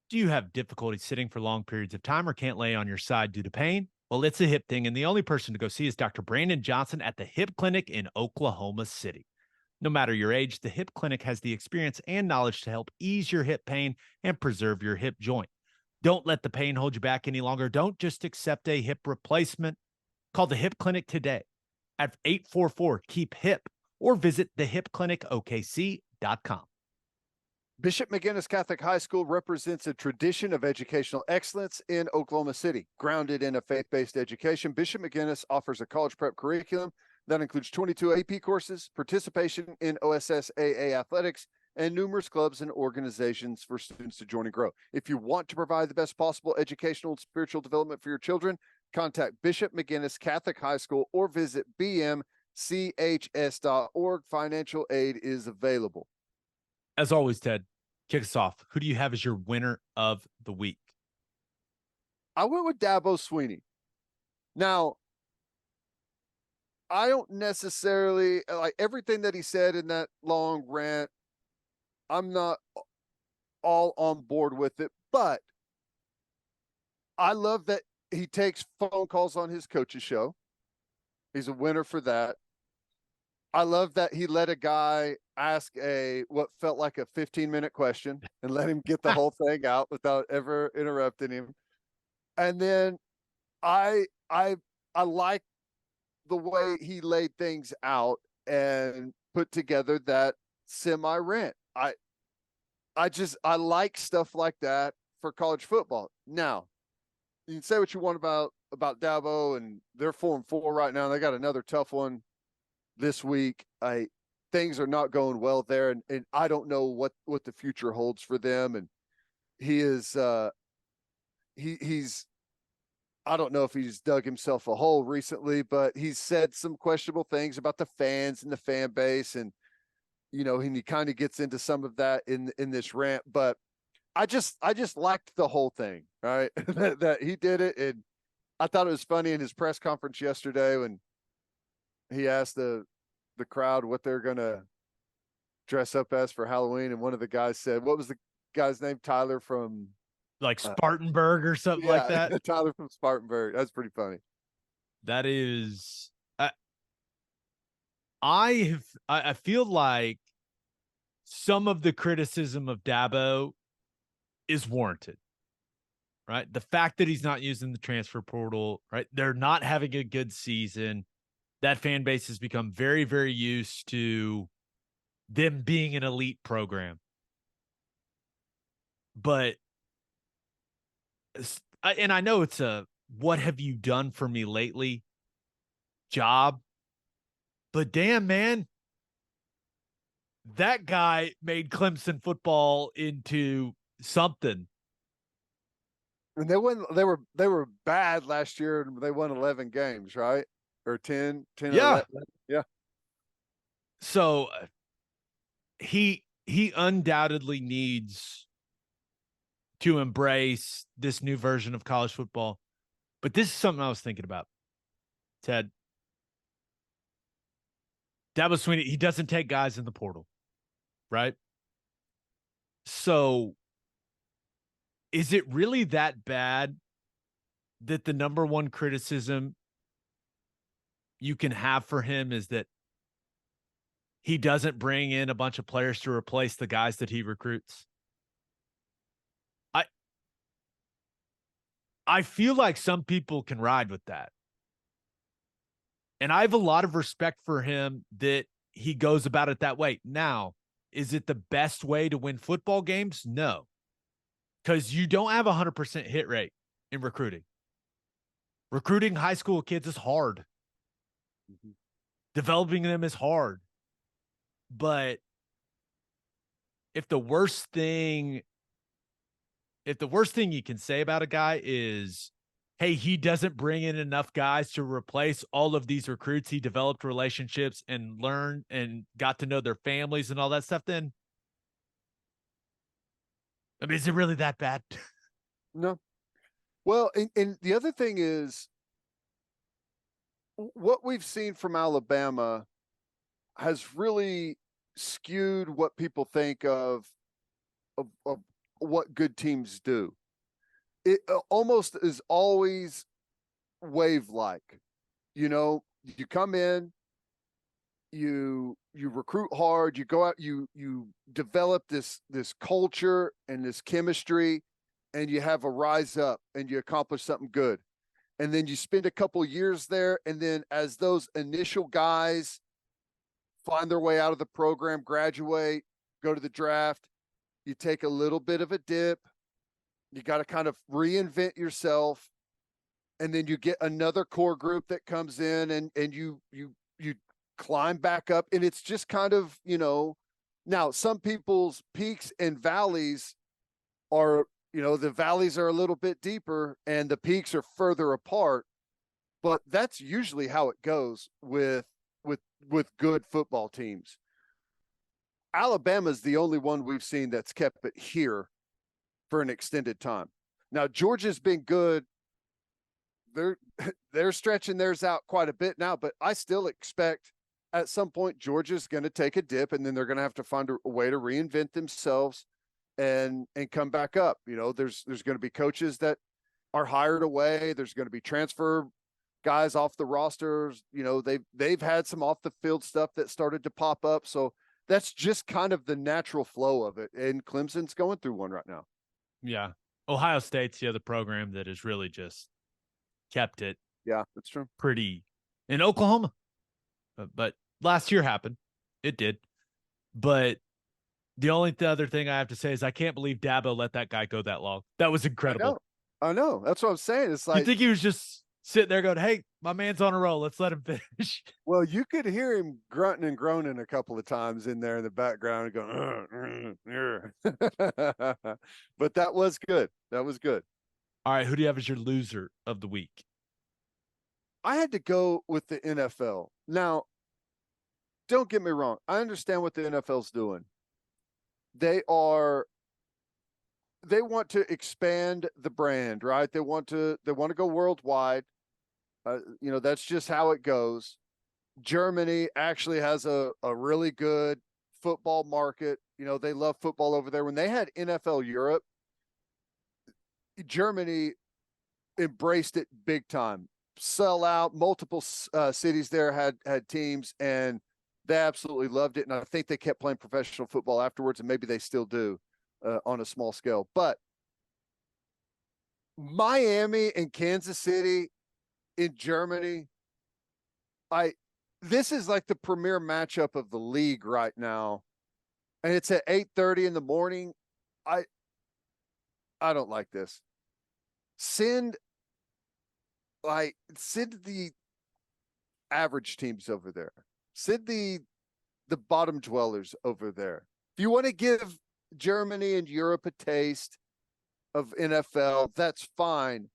do you have difficulty sitting for long periods of time or can't lay on your side due to pain? Well, it's a hip thing, and the only person to go see is Dr. Brandon Johnson at the Hip Clinic in Oklahoma City. No matter your age, the Hip Clinic has the experience and knowledge to help ease your hip pain and preserve your hip joint. Don't let the pain hold you back any longer. Don't just accept a hip replacement. Call the Hip Clinic today at 844-KEEP-HIP or visit thehipclinicokc.com. Bishop McGuinness Catholic High School represents a tradition of educational excellence in Oklahoma City. Grounded in a faith-based education, Bishop McGuinness offers a college prep curriculum that includes 22 AP courses, participation in OSSAA athletics, and numerous clubs and organizations for students to join and grow. If you want to provide the best possible educational and spiritual development for your children, contact Bishop McGuinness Catholic High School or visit bmchs.org. Financial aid is available. As always, Ted, kick us off. Who do you have as your winner of the week? I went with Dabo Swinney. Now, I don't necessarily like everything that he said in that long rant. I'm not all on board with it, but I love that he takes phone calls on his coach's show. He's a winner for that. I love that he let a guy ask what felt like a 15-minute question and let him get the whole thing out without ever interrupting him. And then I I I like the way he laid things out and put together that semi rant. I like stuff like that for college football. Now, you can say what you want about Dabo, and they're 4-4 right now. They got another tough one this week. Things are not going well there, and I don't know what the future holds for them. And he is he's I don't know if he's dug himself a hole recently, but he's said some questionable things about the fans and the fan base, and and he kind of gets into some of that in this rant. But I just liked the whole thing, right? that he did it, and I thought it was funny in his press conference yesterday when he asked the crowd what they're gonna dress up as for Halloween, and one of the guys said, "What was the guy's name? Tyler from Like Spartanburg or something like that. Tyler from Spartanburg." That's pretty funny. That is, I feel like some of the criticism of Dabo is warranted, right? The fact that he's not using the transfer portal, right? They're not having a good season. That fan base has become very, very used to them being an elite program. But, and I know it's a, what have you done for me lately job, but damn, man, that guy made Clemson football into something. And they were bad last year, and they won 11 games, right? Or 10 Yeah. 11. Yeah. So he undoubtedly needs to embrace this new version of college football. But this is something I was thinking about, Ted. Dabo Swinney, he doesn't take guys in the portal, right? So is it really that bad that the number one criticism you can have for him is that he doesn't bring in a bunch of players to replace the guys that he recruits? I feel like some people can ride with that. And I have a lot of respect for him that he goes about it that way. Now, is it the best way to win football games? No. Because you don't have a 100% hit rate in recruiting. Recruiting high school kids is hard. Mm-hmm. Developing them is hard. But if the worst thing you can say about a guy is, hey, he doesn't bring in enough guys to replace all of these recruits, he developed relationships and learned and got to know their families and all that stuff, then, I mean, is it really that bad? No. Well, and the other thing is, what we've seen from Alabama has really skewed what people think of what good teams do. It almost is always wave-like. You come in, you recruit hard, you go out, you develop this culture and this chemistry, and you have a rise up and you accomplish something good. And then you spend a couple years there, and then as those initial guys find their way out of the program, graduate, go to the draft, you take a little bit of a dip. You got to kind of reinvent yourself, and then you get another core group that comes in, and you climb back up, and it's just kind of, now some people's peaks and valleys are, the valleys are a little bit deeper and the peaks are further apart, but that's usually how it goes with good football teams. Alabama's the only one we've seen that's kept it here for an extended time. Now, Georgia's been good. They're stretching theirs out quite a bit now, but I still expect at some point Georgia's going to take a dip, and then they're going to have to find a way to reinvent themselves and come back up. There's going to be coaches that are hired away. There's going to be transfer guys off the rosters. They've had some off the field stuff that started to pop up. So that's just kind of the natural flow of it. And Clemson's going through one right now. Yeah. Ohio State's the other program that has really just kept it. Yeah, that's true. Pretty in Oklahoma. But last year happened. It did. But the only other thing I have to say is I can't believe Dabo let that guy go that long. That was incredible. I know. That's what I'm saying. It's like, you think he was just sitting there going, hey, my man's on a roll. Let's let him finish. Well, you could hear him grunting and groaning a couple of times in there in the background and going, but that was good. That was good. All right. Who do you have as your loser of the week? I had to go with the NFL. Now, don't get me wrong. I understand what the NFL's doing. They want to expand the brand, right? They want to go worldwide. That's just how it goes. Germany actually has a really good football market. They love football over there. When they had NFL Europe, Germany embraced it big time. Sell out. Multiple cities there had teams, and they absolutely loved it. And I think they kept playing professional football afterwards, and maybe they still do on a small scale. But Miami and Kansas City in Germany, this is like the premier matchup of the league right now. And it's at 8:30 in the morning. I don't like this. Send the average teams over there. Send the bottom dwellers over there. If you want to give Germany and Europe a taste of NFL, that's fine.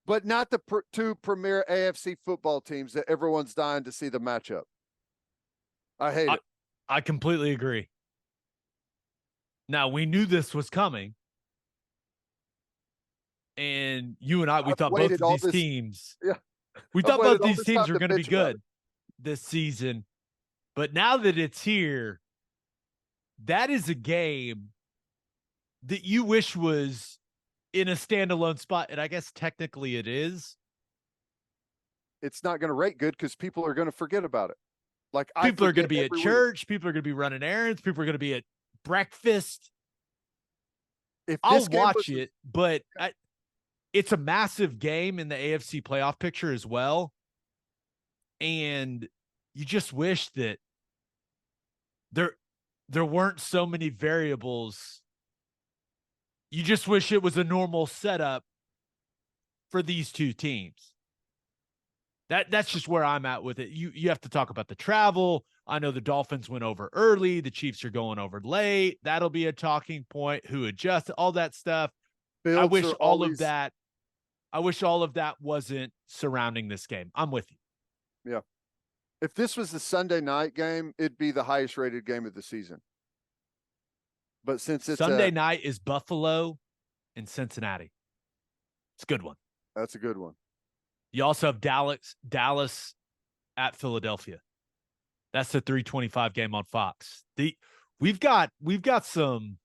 But not the two premier AFC football teams that everyone's dying to see the matchup. I hate it. I completely agree. Now, we knew this was coming. And you and we thought both of these teams. Yeah. We thought both these teams were going to be good this season. But now that it's here, that is a game that you wish was in a standalone spot. And I guess technically it is. It's not going to rate good because people are going to forget about it. Like people are going to be at church. People are going to be running errands. People are going to be at breakfast. I'll watch it, but it's a massive game in the AFC playoff picture as well. And you just wish that there weren't so many variables. You just wish it was a normal setup for these two teams. That's just where I'm at with it. You have to talk about the travel. I know the Dolphins went over early. The Chiefs are going over late. That'll be a talking point. Who adjusted, all that stuff. I wish all of that wasn't surrounding this game. I'm with you. Yeah. If this was the Sunday night game, it'd be the highest rated game of the season. But since it's Sunday night is Buffalo and Cincinnati. It's a good one. That's a good one. You also have Dallas at Philadelphia. That's the 3:25 game on Fox. We've got some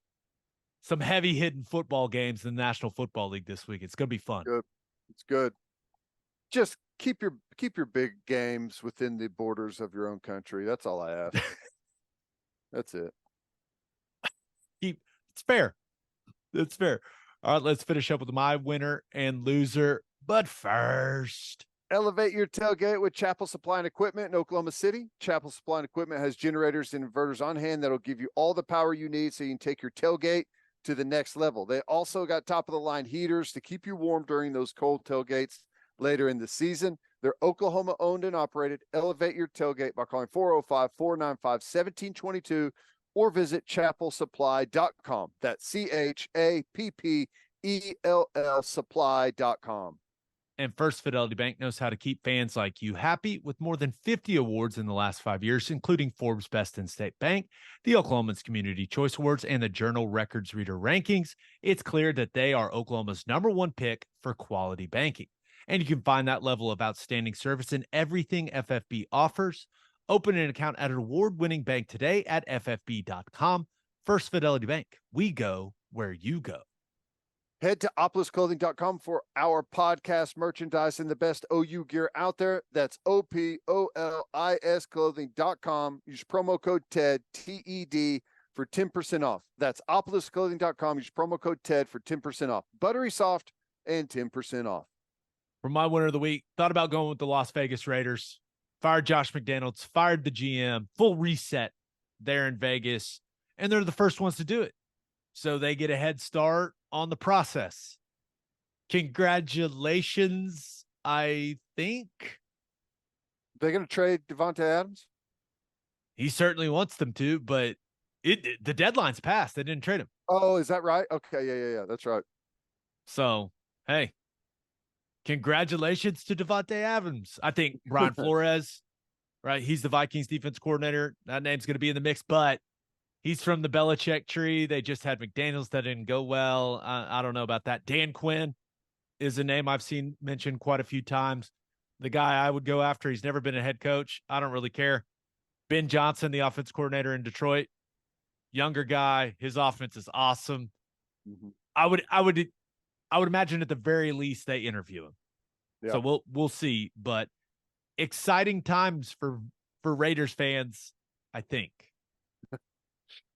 heavy hitting football games in the National Football League this week. It's going to be fun. Good. It's good. Just keep your big games within the borders of your own country. That's all I ask. That's it. It's fair. It's fair. All right, let's finish up with my winner and loser. But first, elevate your tailgate with Chapel Supply and Equipment in Oklahoma City. Chapel Supply and Equipment has generators and inverters on hand that'll give you all the power you need so you can take your tailgate to the next level. They also got top of the line heaters to keep you warm during those cold tailgates later in the season. They're Oklahoma owned and operated. Elevate your tailgate by calling 405-495-1722 or visit chapelsupply.com. That's CHAPPELL supply.com. And First Fidelity Bank knows how to keep fans like you happy with more than 50 awards in the last 5 years, including Forbes Best in State Bank, the Oklahoman's Community Choice Awards, and the Journal Records Reader Rankings. It's clear that they are Oklahoma's #1 pick for quality banking. And you can find that level of outstanding service in everything FFB offers. Open an account at an award-winning bank today at ffb.com. First Fidelity Bank, we go where you go. Head to opolisclothing.com for our podcast merchandise and the best OU gear out there. That's OPOLIS clothing.com. Use promo code TED, TED, for 10% off. That's opolisclothing.com. Use promo code TED for 10% off. Buttery soft and 10% off. For my winner of the week, thought about going with the Las Vegas Raiders. Fired Josh McDaniels, fired the GM, full reset there in Vegas, and they're the first ones to do it. So they get a head start on the process. Congratulations, I think. They're going to trade Devontae Adams? He certainly wants them to, but the deadline's passed. They didn't trade him. Oh, is that right? Okay, yeah. That's right. So, hey, congratulations to Devontae Adams. I think Brian Flores, right? He's the Vikings defense coordinator. That name's going to be in the mix, but he's from the Belichick tree. They just had McDaniels that didn't go well. I don't know about that. Dan Quinn is a name I've seen mentioned quite a few times. The guy I would go after, he's never been a head coach. I don't really care. Ben Johnson, the offense coordinator in Detroit, younger guy. His offense is awesome. Mm-hmm. I would imagine at the very least they interview him. Yeah. So we'll see. But exciting times for Raiders fans, I think.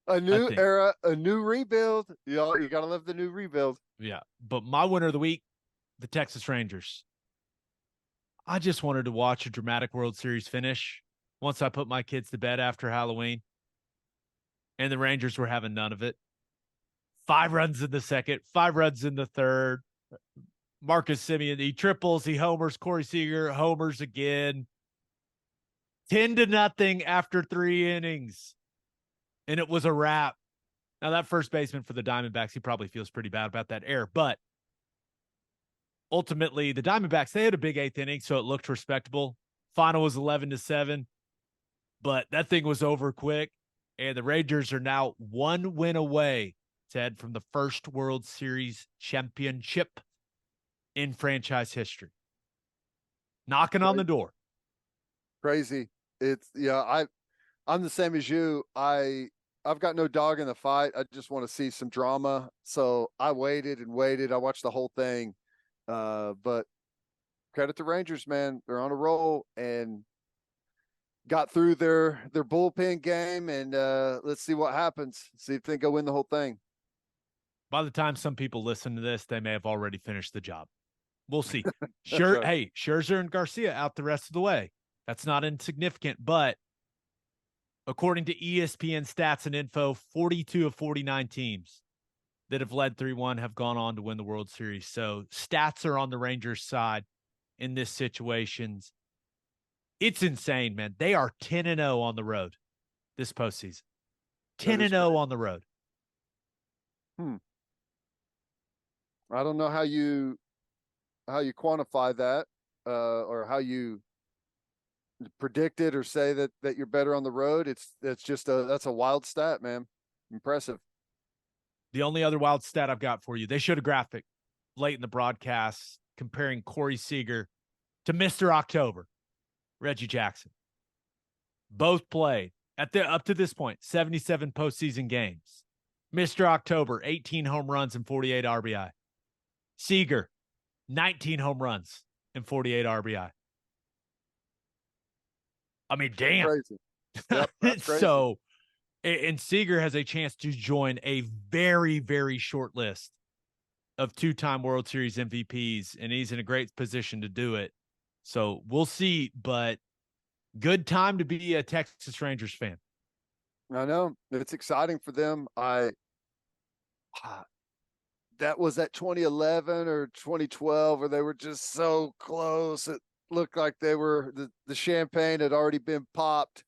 A new era, a new rebuild. You got to love the new rebuild. Yeah. But my winner of the week, the Texas Rangers. I just wanted to watch a dramatic World Series finish once I put my kids to bed after Halloween. And the Rangers were having none of it. 5 runs in the second, 5 runs in the third. Marcus Semien, he triples, he homers. Corey Seager homers again. 10-0 after 3 innings. And it was a wrap. Now, that first baseman for the Diamondbacks, he probably feels pretty bad about that error. But ultimately, the Diamondbacks, they had a big 8th inning, so it looked respectable. Final was 11-7. But that thing was over quick. And the Rangers are now 1 win away, Ted, from the first World Series championship in franchise history. Knocking on the door. Crazy. It's I'm the same as you. I've got no dog in the fight. I just want to see some drama. So I waited and waited. I watched the whole thing. But credit to Rangers, man. They're on a roll and got through their bullpen game. And let's see what happens. See if they go win the whole thing. By the time some people listen to this, they may have already finished the job. We'll see. Sure. Right. Hey, Scherzer and Garcia out the rest of the way. That's not insignificant, but according to ESPN stats and info, 42 of 49 teams that have led 3-1 have gone on to win the World Series. So stats are on the Rangers' side in this situation. It's insane, man. They are 10-0 on the road this postseason. 10-0 on the road. I don't know how you quantify that or how you predict it or say that you're better on the road. That's a wild stat, man. Impressive. The only other wild stat I've got for you, they showed a graphic late in the broadcast comparing Corey Seager to Mr. October, Reggie Jackson. Both played up to this point 77 postseason games. Mr. October, 18 home runs and 48 RBI. Seager, 19 home runs and 48 RBI. I mean, damn. Crazy. Yep, that's crazy. So, and Seager has a chance to join a very, very short list of 2-time World Series MVPs, and he's in a great position to do it. So we'll see, but good time to be a Texas Rangers fan. I know. It's exciting for them. That was at 2011 or 2012 where they were just so close. It looked like they were the champagne had already been popped,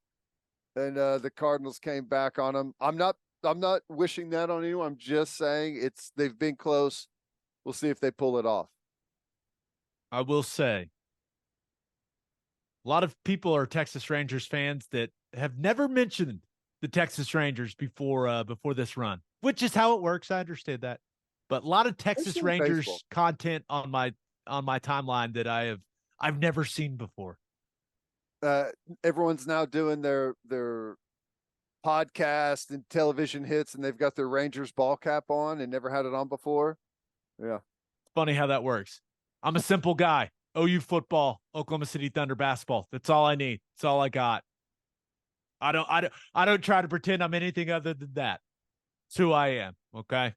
and the Cardinals came back on them. I'm not wishing that on anyone. I'm just saying they've been close. We'll see if they pull it off. I will say, a lot of people are Texas Rangers fans that have never mentioned the Texas Rangers before this run, which is how it works. I understand that. But a lot of Texas Rangers baseball content on my timeline that I've never seen before. Everyone's now doing their podcast and television hits, and they've got their Rangers ball cap on and never had it on before. Yeah. Funny how that works. I'm a simple guy. OU football, Oklahoma City Thunder basketball. That's all I need. That's all I got. I don't try to pretend I'm anything other than that. It's who I am. Okay.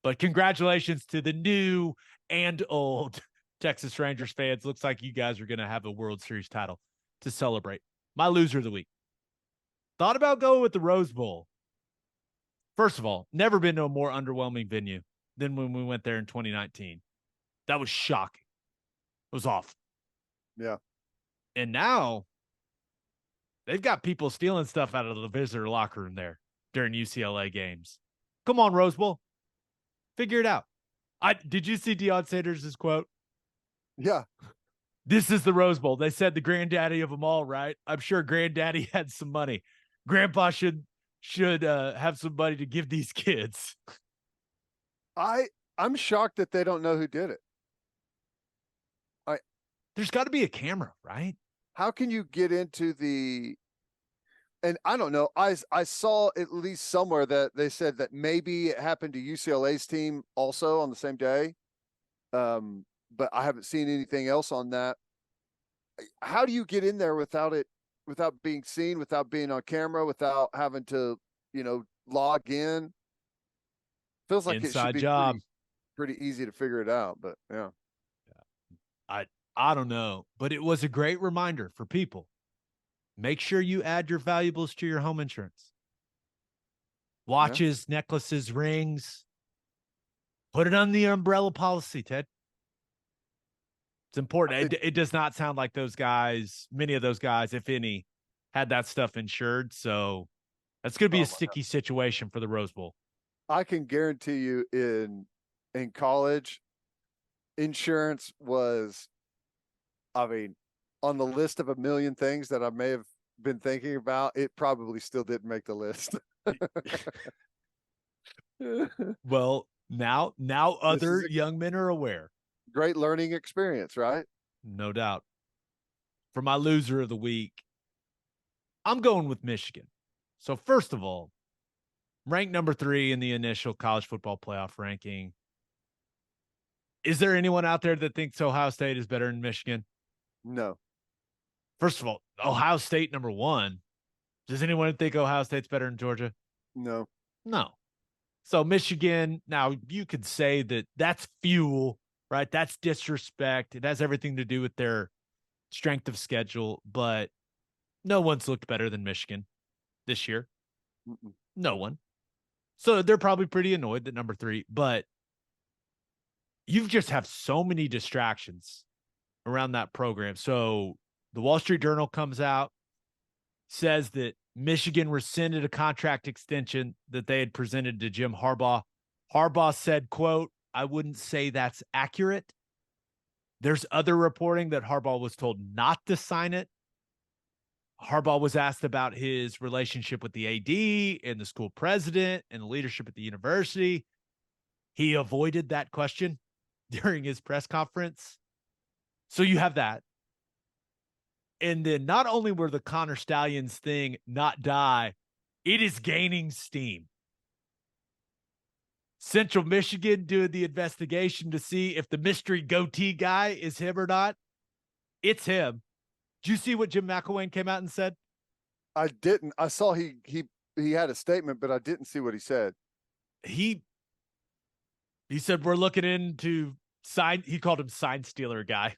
But congratulations to the new and old Texas Rangers fans. Looks like you guys are going to have a World Series title to celebrate. My loser of the week. Thought about going with the Rose Bowl. First of all, never been to a more underwhelming venue than when we went there in 2019. That was shocking. It was awful. Yeah. And now they've got people stealing stuff out of the visitor locker room there during UCLA games. Come on, Rose Bowl. Figure it out. Did you see Deion Sanders' quote? Yeah. This is the Rose Bowl. They said the granddaddy of them all, right? I'm sure granddaddy had some money. Grandpa should have some money to give these kids. I'm shocked that they don't know who did it. There's got to be a camera, right? How can you get into and I don't know. I saw at least somewhere that they said that maybe it happened to UCLA's team also on the same day. But I haven't seen anything else on that. How do you get in there without being seen, without being on camera, without having to, log in? Feels like Inside it should be job. pretty easy to figure it out, but yeah. I don't know, but it was a great reminder for people. Make sure you add your valuables to your home insurance. Watches, necklaces, rings. Put it on the umbrella policy, Ted. It's important. It does not sound like those guys, many of those guys, if any, had that stuff insured. So that's going to be a sticky situation for the Rose Bowl. I can guarantee you in college, insurance was, on the list of a million things that I may have been thinking about, it probably still didn't make the list. Well, now other young men are aware. Great learning experience, right? No doubt. For my loser of the week, I'm going with Michigan. So first of all, ranked number 3 in the initial college football playoff ranking. Is there anyone out there that thinks Ohio State is better than Michigan? No. First of all, Ohio State number 1. Does anyone think Ohio State's better than Georgia? No. No. So Michigan, now you could say that that's fuel, right? That's disrespect. It has everything to do with their strength of schedule, but no one's looked better than Michigan this year. Mm-mm. No one. So they're probably pretty annoyed at number 3, but you just have so many distractions around that program. So the Wall Street Journal comes out, says that Michigan rescinded a contract extension that they had presented to Jim Harbaugh. Harbaugh said, quote, "I wouldn't say that's accurate." There's other reporting that Harbaugh was told not to sign it. Harbaugh was asked about his relationship with the AD and the school president and the leadership at the university. He avoided that question during his press conference. So you have that. And then not only were the Connor Stallions thing not die, it is gaining steam. Central Michigan doing the investigation to see if the mystery goatee guy is him or not. It's him. Did you see what Jim McElwain came out and said? I didn't. I saw he had a statement, but I didn't see what he said. He said, we're looking into sign. He called him sign stealer guy.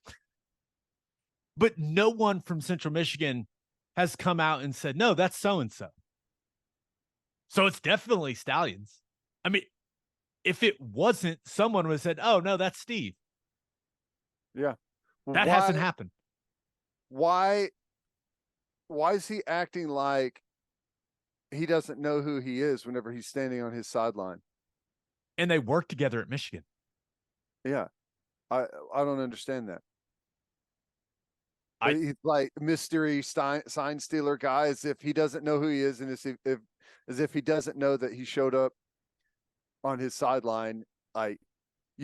But no one from Central Michigan has come out and said, no, that's so-and-so. So it's definitely Stallions. I mean, if it wasn't, someone would have said, oh, no, that's Steve. Yeah. That hasn't happened. Why is he acting like he doesn't know who he is whenever he's standing on his sideline? And they work together at Michigan. Yeah. I don't understand that. He's like mystery sign stealer guy, as if he doesn't know who he is, and as if he doesn't know that he showed up on his sideline. You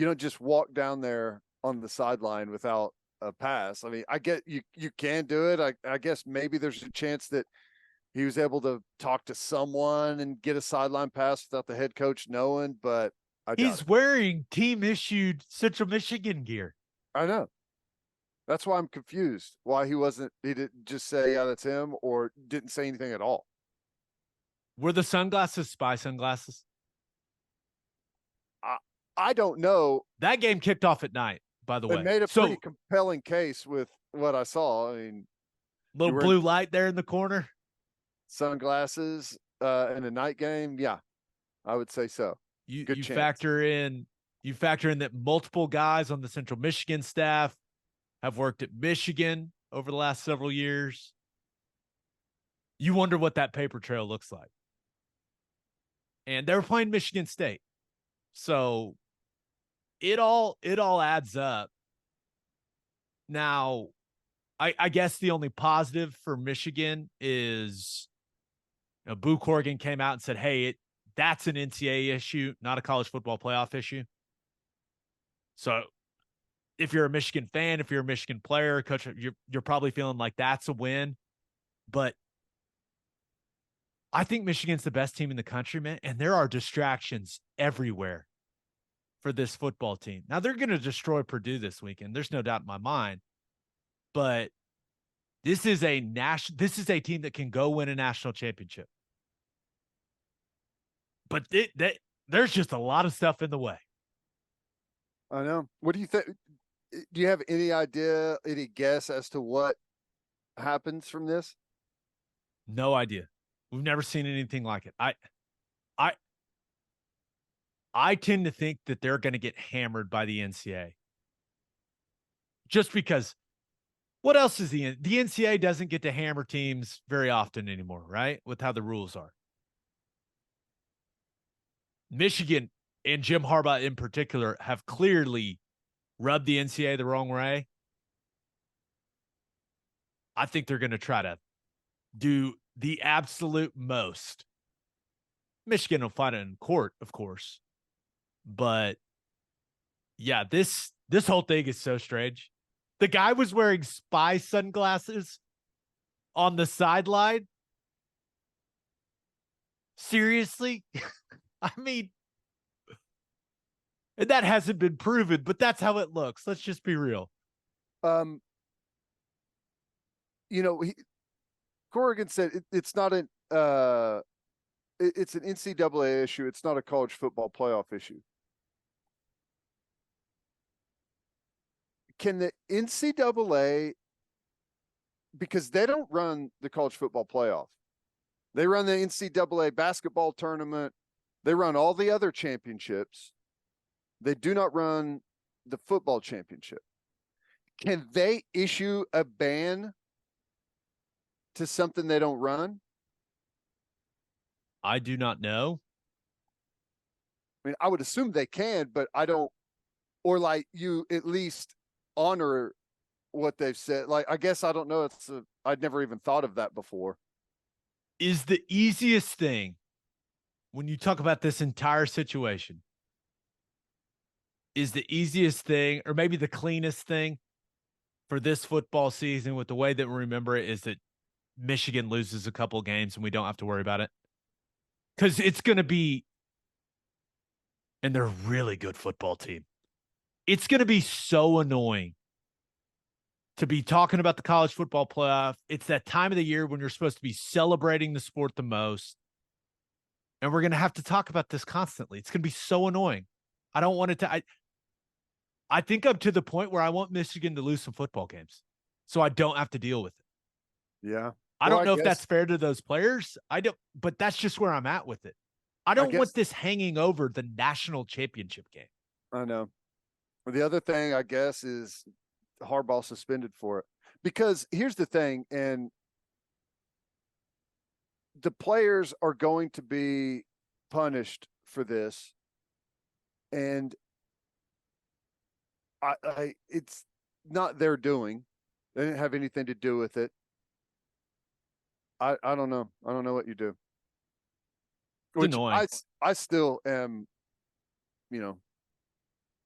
don't just walk down there on the sideline without a pass. I mean, I get you can do it. I guess maybe there's a chance that he was able to talk to someone and get a sideline pass without the head coach knowing, but I doubt He's it. wearing team issued Central Michigan gear. I know. That's why I'm confused. Why he didn't just say, yeah, that's him, or didn't say anything at all. Were the sunglasses spy sunglasses? I don't know. That game kicked off at night, by the They way. made a So, pretty compelling case with what I saw. I mean, little you were blue light there in the corner. sunglasses in a night game. Yeah, I would say so. You Good you chance. factor in that multiple guys on the Central Michigan staff have worked at Michigan over the last several years. You wonder what that paper trail looks like. And they were playing Michigan State. So it all adds up. Now, I guess the only positive for Michigan is Boo Corrigan came out and said, hey, that's an NCAA issue, not a college football playoff issue. So if you're a Michigan fan, if you're a Michigan player, coach, you're probably feeling like that's a win. But I think Michigan's the best team in the country, man. And there are distractions everywhere for this football team. Now they're going to destroy Purdue this weekend. There's no doubt in my mind. But this is a team that can go win a national championship. But there's just a lot of stuff in the way. I know. What do you think? Do you have any idea, any guess as to what happens from this? No idea. We've never seen anything like it. I tend to think that they're going to get hammered by the NCAA. Just because what else is the NCAA doesn't get to hammer teams very often anymore, right? With how the rules are. Michigan and Jim Harbaugh in particular have clearly rubbed the NCAA the wrong way. I think they're going to try to do the absolute most. Michigan will fight it in court, of course. But yeah, this whole thing is so strange. The guy was wearing spy sunglasses on the sideline. Seriously? I mean, and that hasn't been proven, but that's how it looks. Let's just be real. Corrigan said it's not it's an NCAA issue. It's not a college football playoff issue. Can the NCAA, because they don't run the college football playoff, they run the NCAA basketball tournament, they run all the other championships. They do not run the football championship. Can they issue a ban to something they don't run? I do not know. I mean, I would assume they can, but I don't, or like you at least honor what they've said. Like, I guess I don't know. I'd never even thought of that before. Is the easiest thing when you talk about this entire situation, is the easiest thing, or maybe the cleanest thing for this football season with the way that we remember it, is that Michigan loses a couple games and we don't have to worry about it? Because it's going to be, and they're a really good football team. It's going to be so annoying to be talking about the college football playoff. It's that time of the year when you're supposed to be celebrating the sport the most. And we're going to have to talk about this constantly. It's going to be so annoying. I don't want it to. I think I'm to the point where I want Michigan to lose some football games so I don't have to deal with it. Yeah. I don't know if that's fair to those players. I don't, but that's just where I'm at with it. I don't want this hanging over the national championship game. I know. The other thing, I guess, is Harbaugh suspended for it. Because here's the thing, and the players are going to be punished for this. And it's not their doing. They didn't have anything to do with it. I don't know. I don't know what you do. Which annoying. I still am,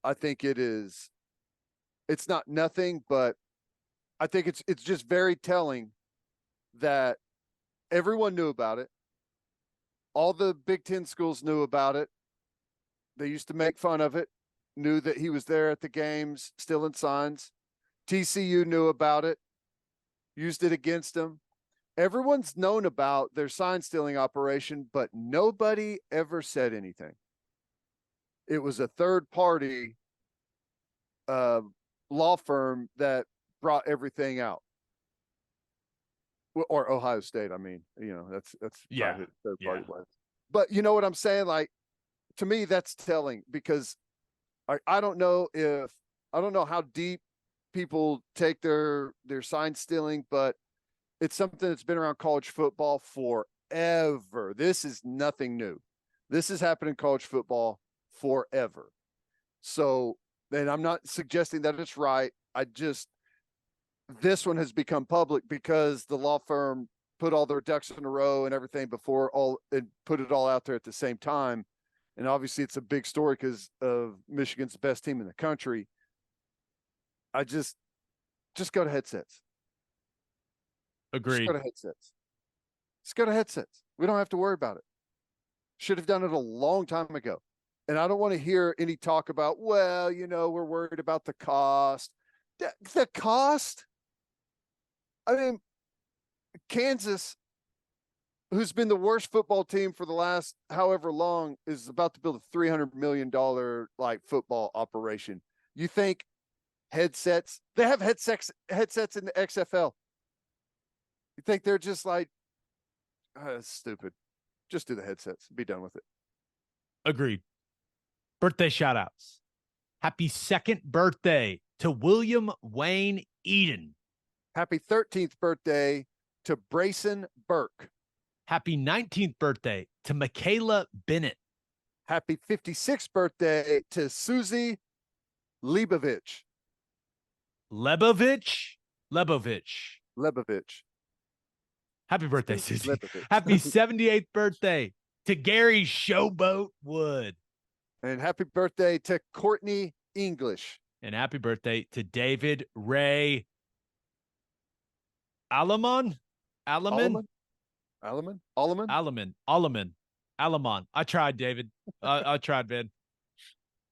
I think it's not nothing, but I think it's just very telling that everyone knew about it. All the Big Ten schools knew about it. They used to make fun of it, knew that he was there at the games, stealing signs. TCU knew about it, used it against him. Everyone's known about their sign stealing operation, but nobody ever said anything. It was a third party law firm that brought everything out. Or Ohio State, I mean, that's private third party. But you know what I'm saying? Like, to me, that's telling, because I don't know how deep people take their sign stealing, but it's something that's been around college football forever. This is nothing new. This has happened in college football forever. So, and I'm not suggesting that it's right. This one has become public because the law firm put all their ducks in a row and everything and put it all out there at the same time. And obviously it's a big story because of Michigan's the best team in the country. I just go to headsets. Agreed. Just go to headsets. Just go to headsets. We don't have to worry about it. Should have done it a long time ago. And I don't want to hear any talk about, well, we're worried about the cost. The cost? I mean, Kansas, who's been the worst football team for the last however long, is about to build a $300 million football operation. You think headsets? They have headsets in the XFL. You think they're just like, that's stupid? Just do the headsets. Be done with it. Agreed. Birthday shout outs. Happy second birthday to William Wayne Eden. Happy 13th birthday to Brayson Burke. Happy 19th birthday to Michaela Bennett. Happy 56th birthday to Susie Lebovich. Lebovich. Happy birthday, Susie. Happy 78th birthday to Gary Showboat Wood. And happy birthday to Courtney English. And happy birthday to David Ray Alaman. I tried, David. I tried, man.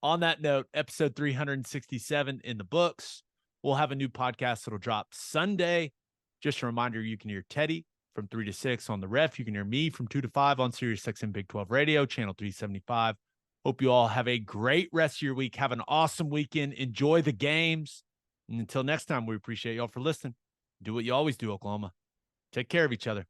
On that note, episode 367 in the books. We'll have a new podcast that'll drop Sunday. Just a reminder, you can hear Teddy from 3 to 6 on the Ref. You can hear me from 2 to 5 on Sirius XM Big 12 Radio, channel 375. Hope you all have a great rest of your week. Have an awesome weekend. Enjoy the games. And until next time, we appreciate y'all for listening. Do what you always do, Oklahoma. Take care of each other.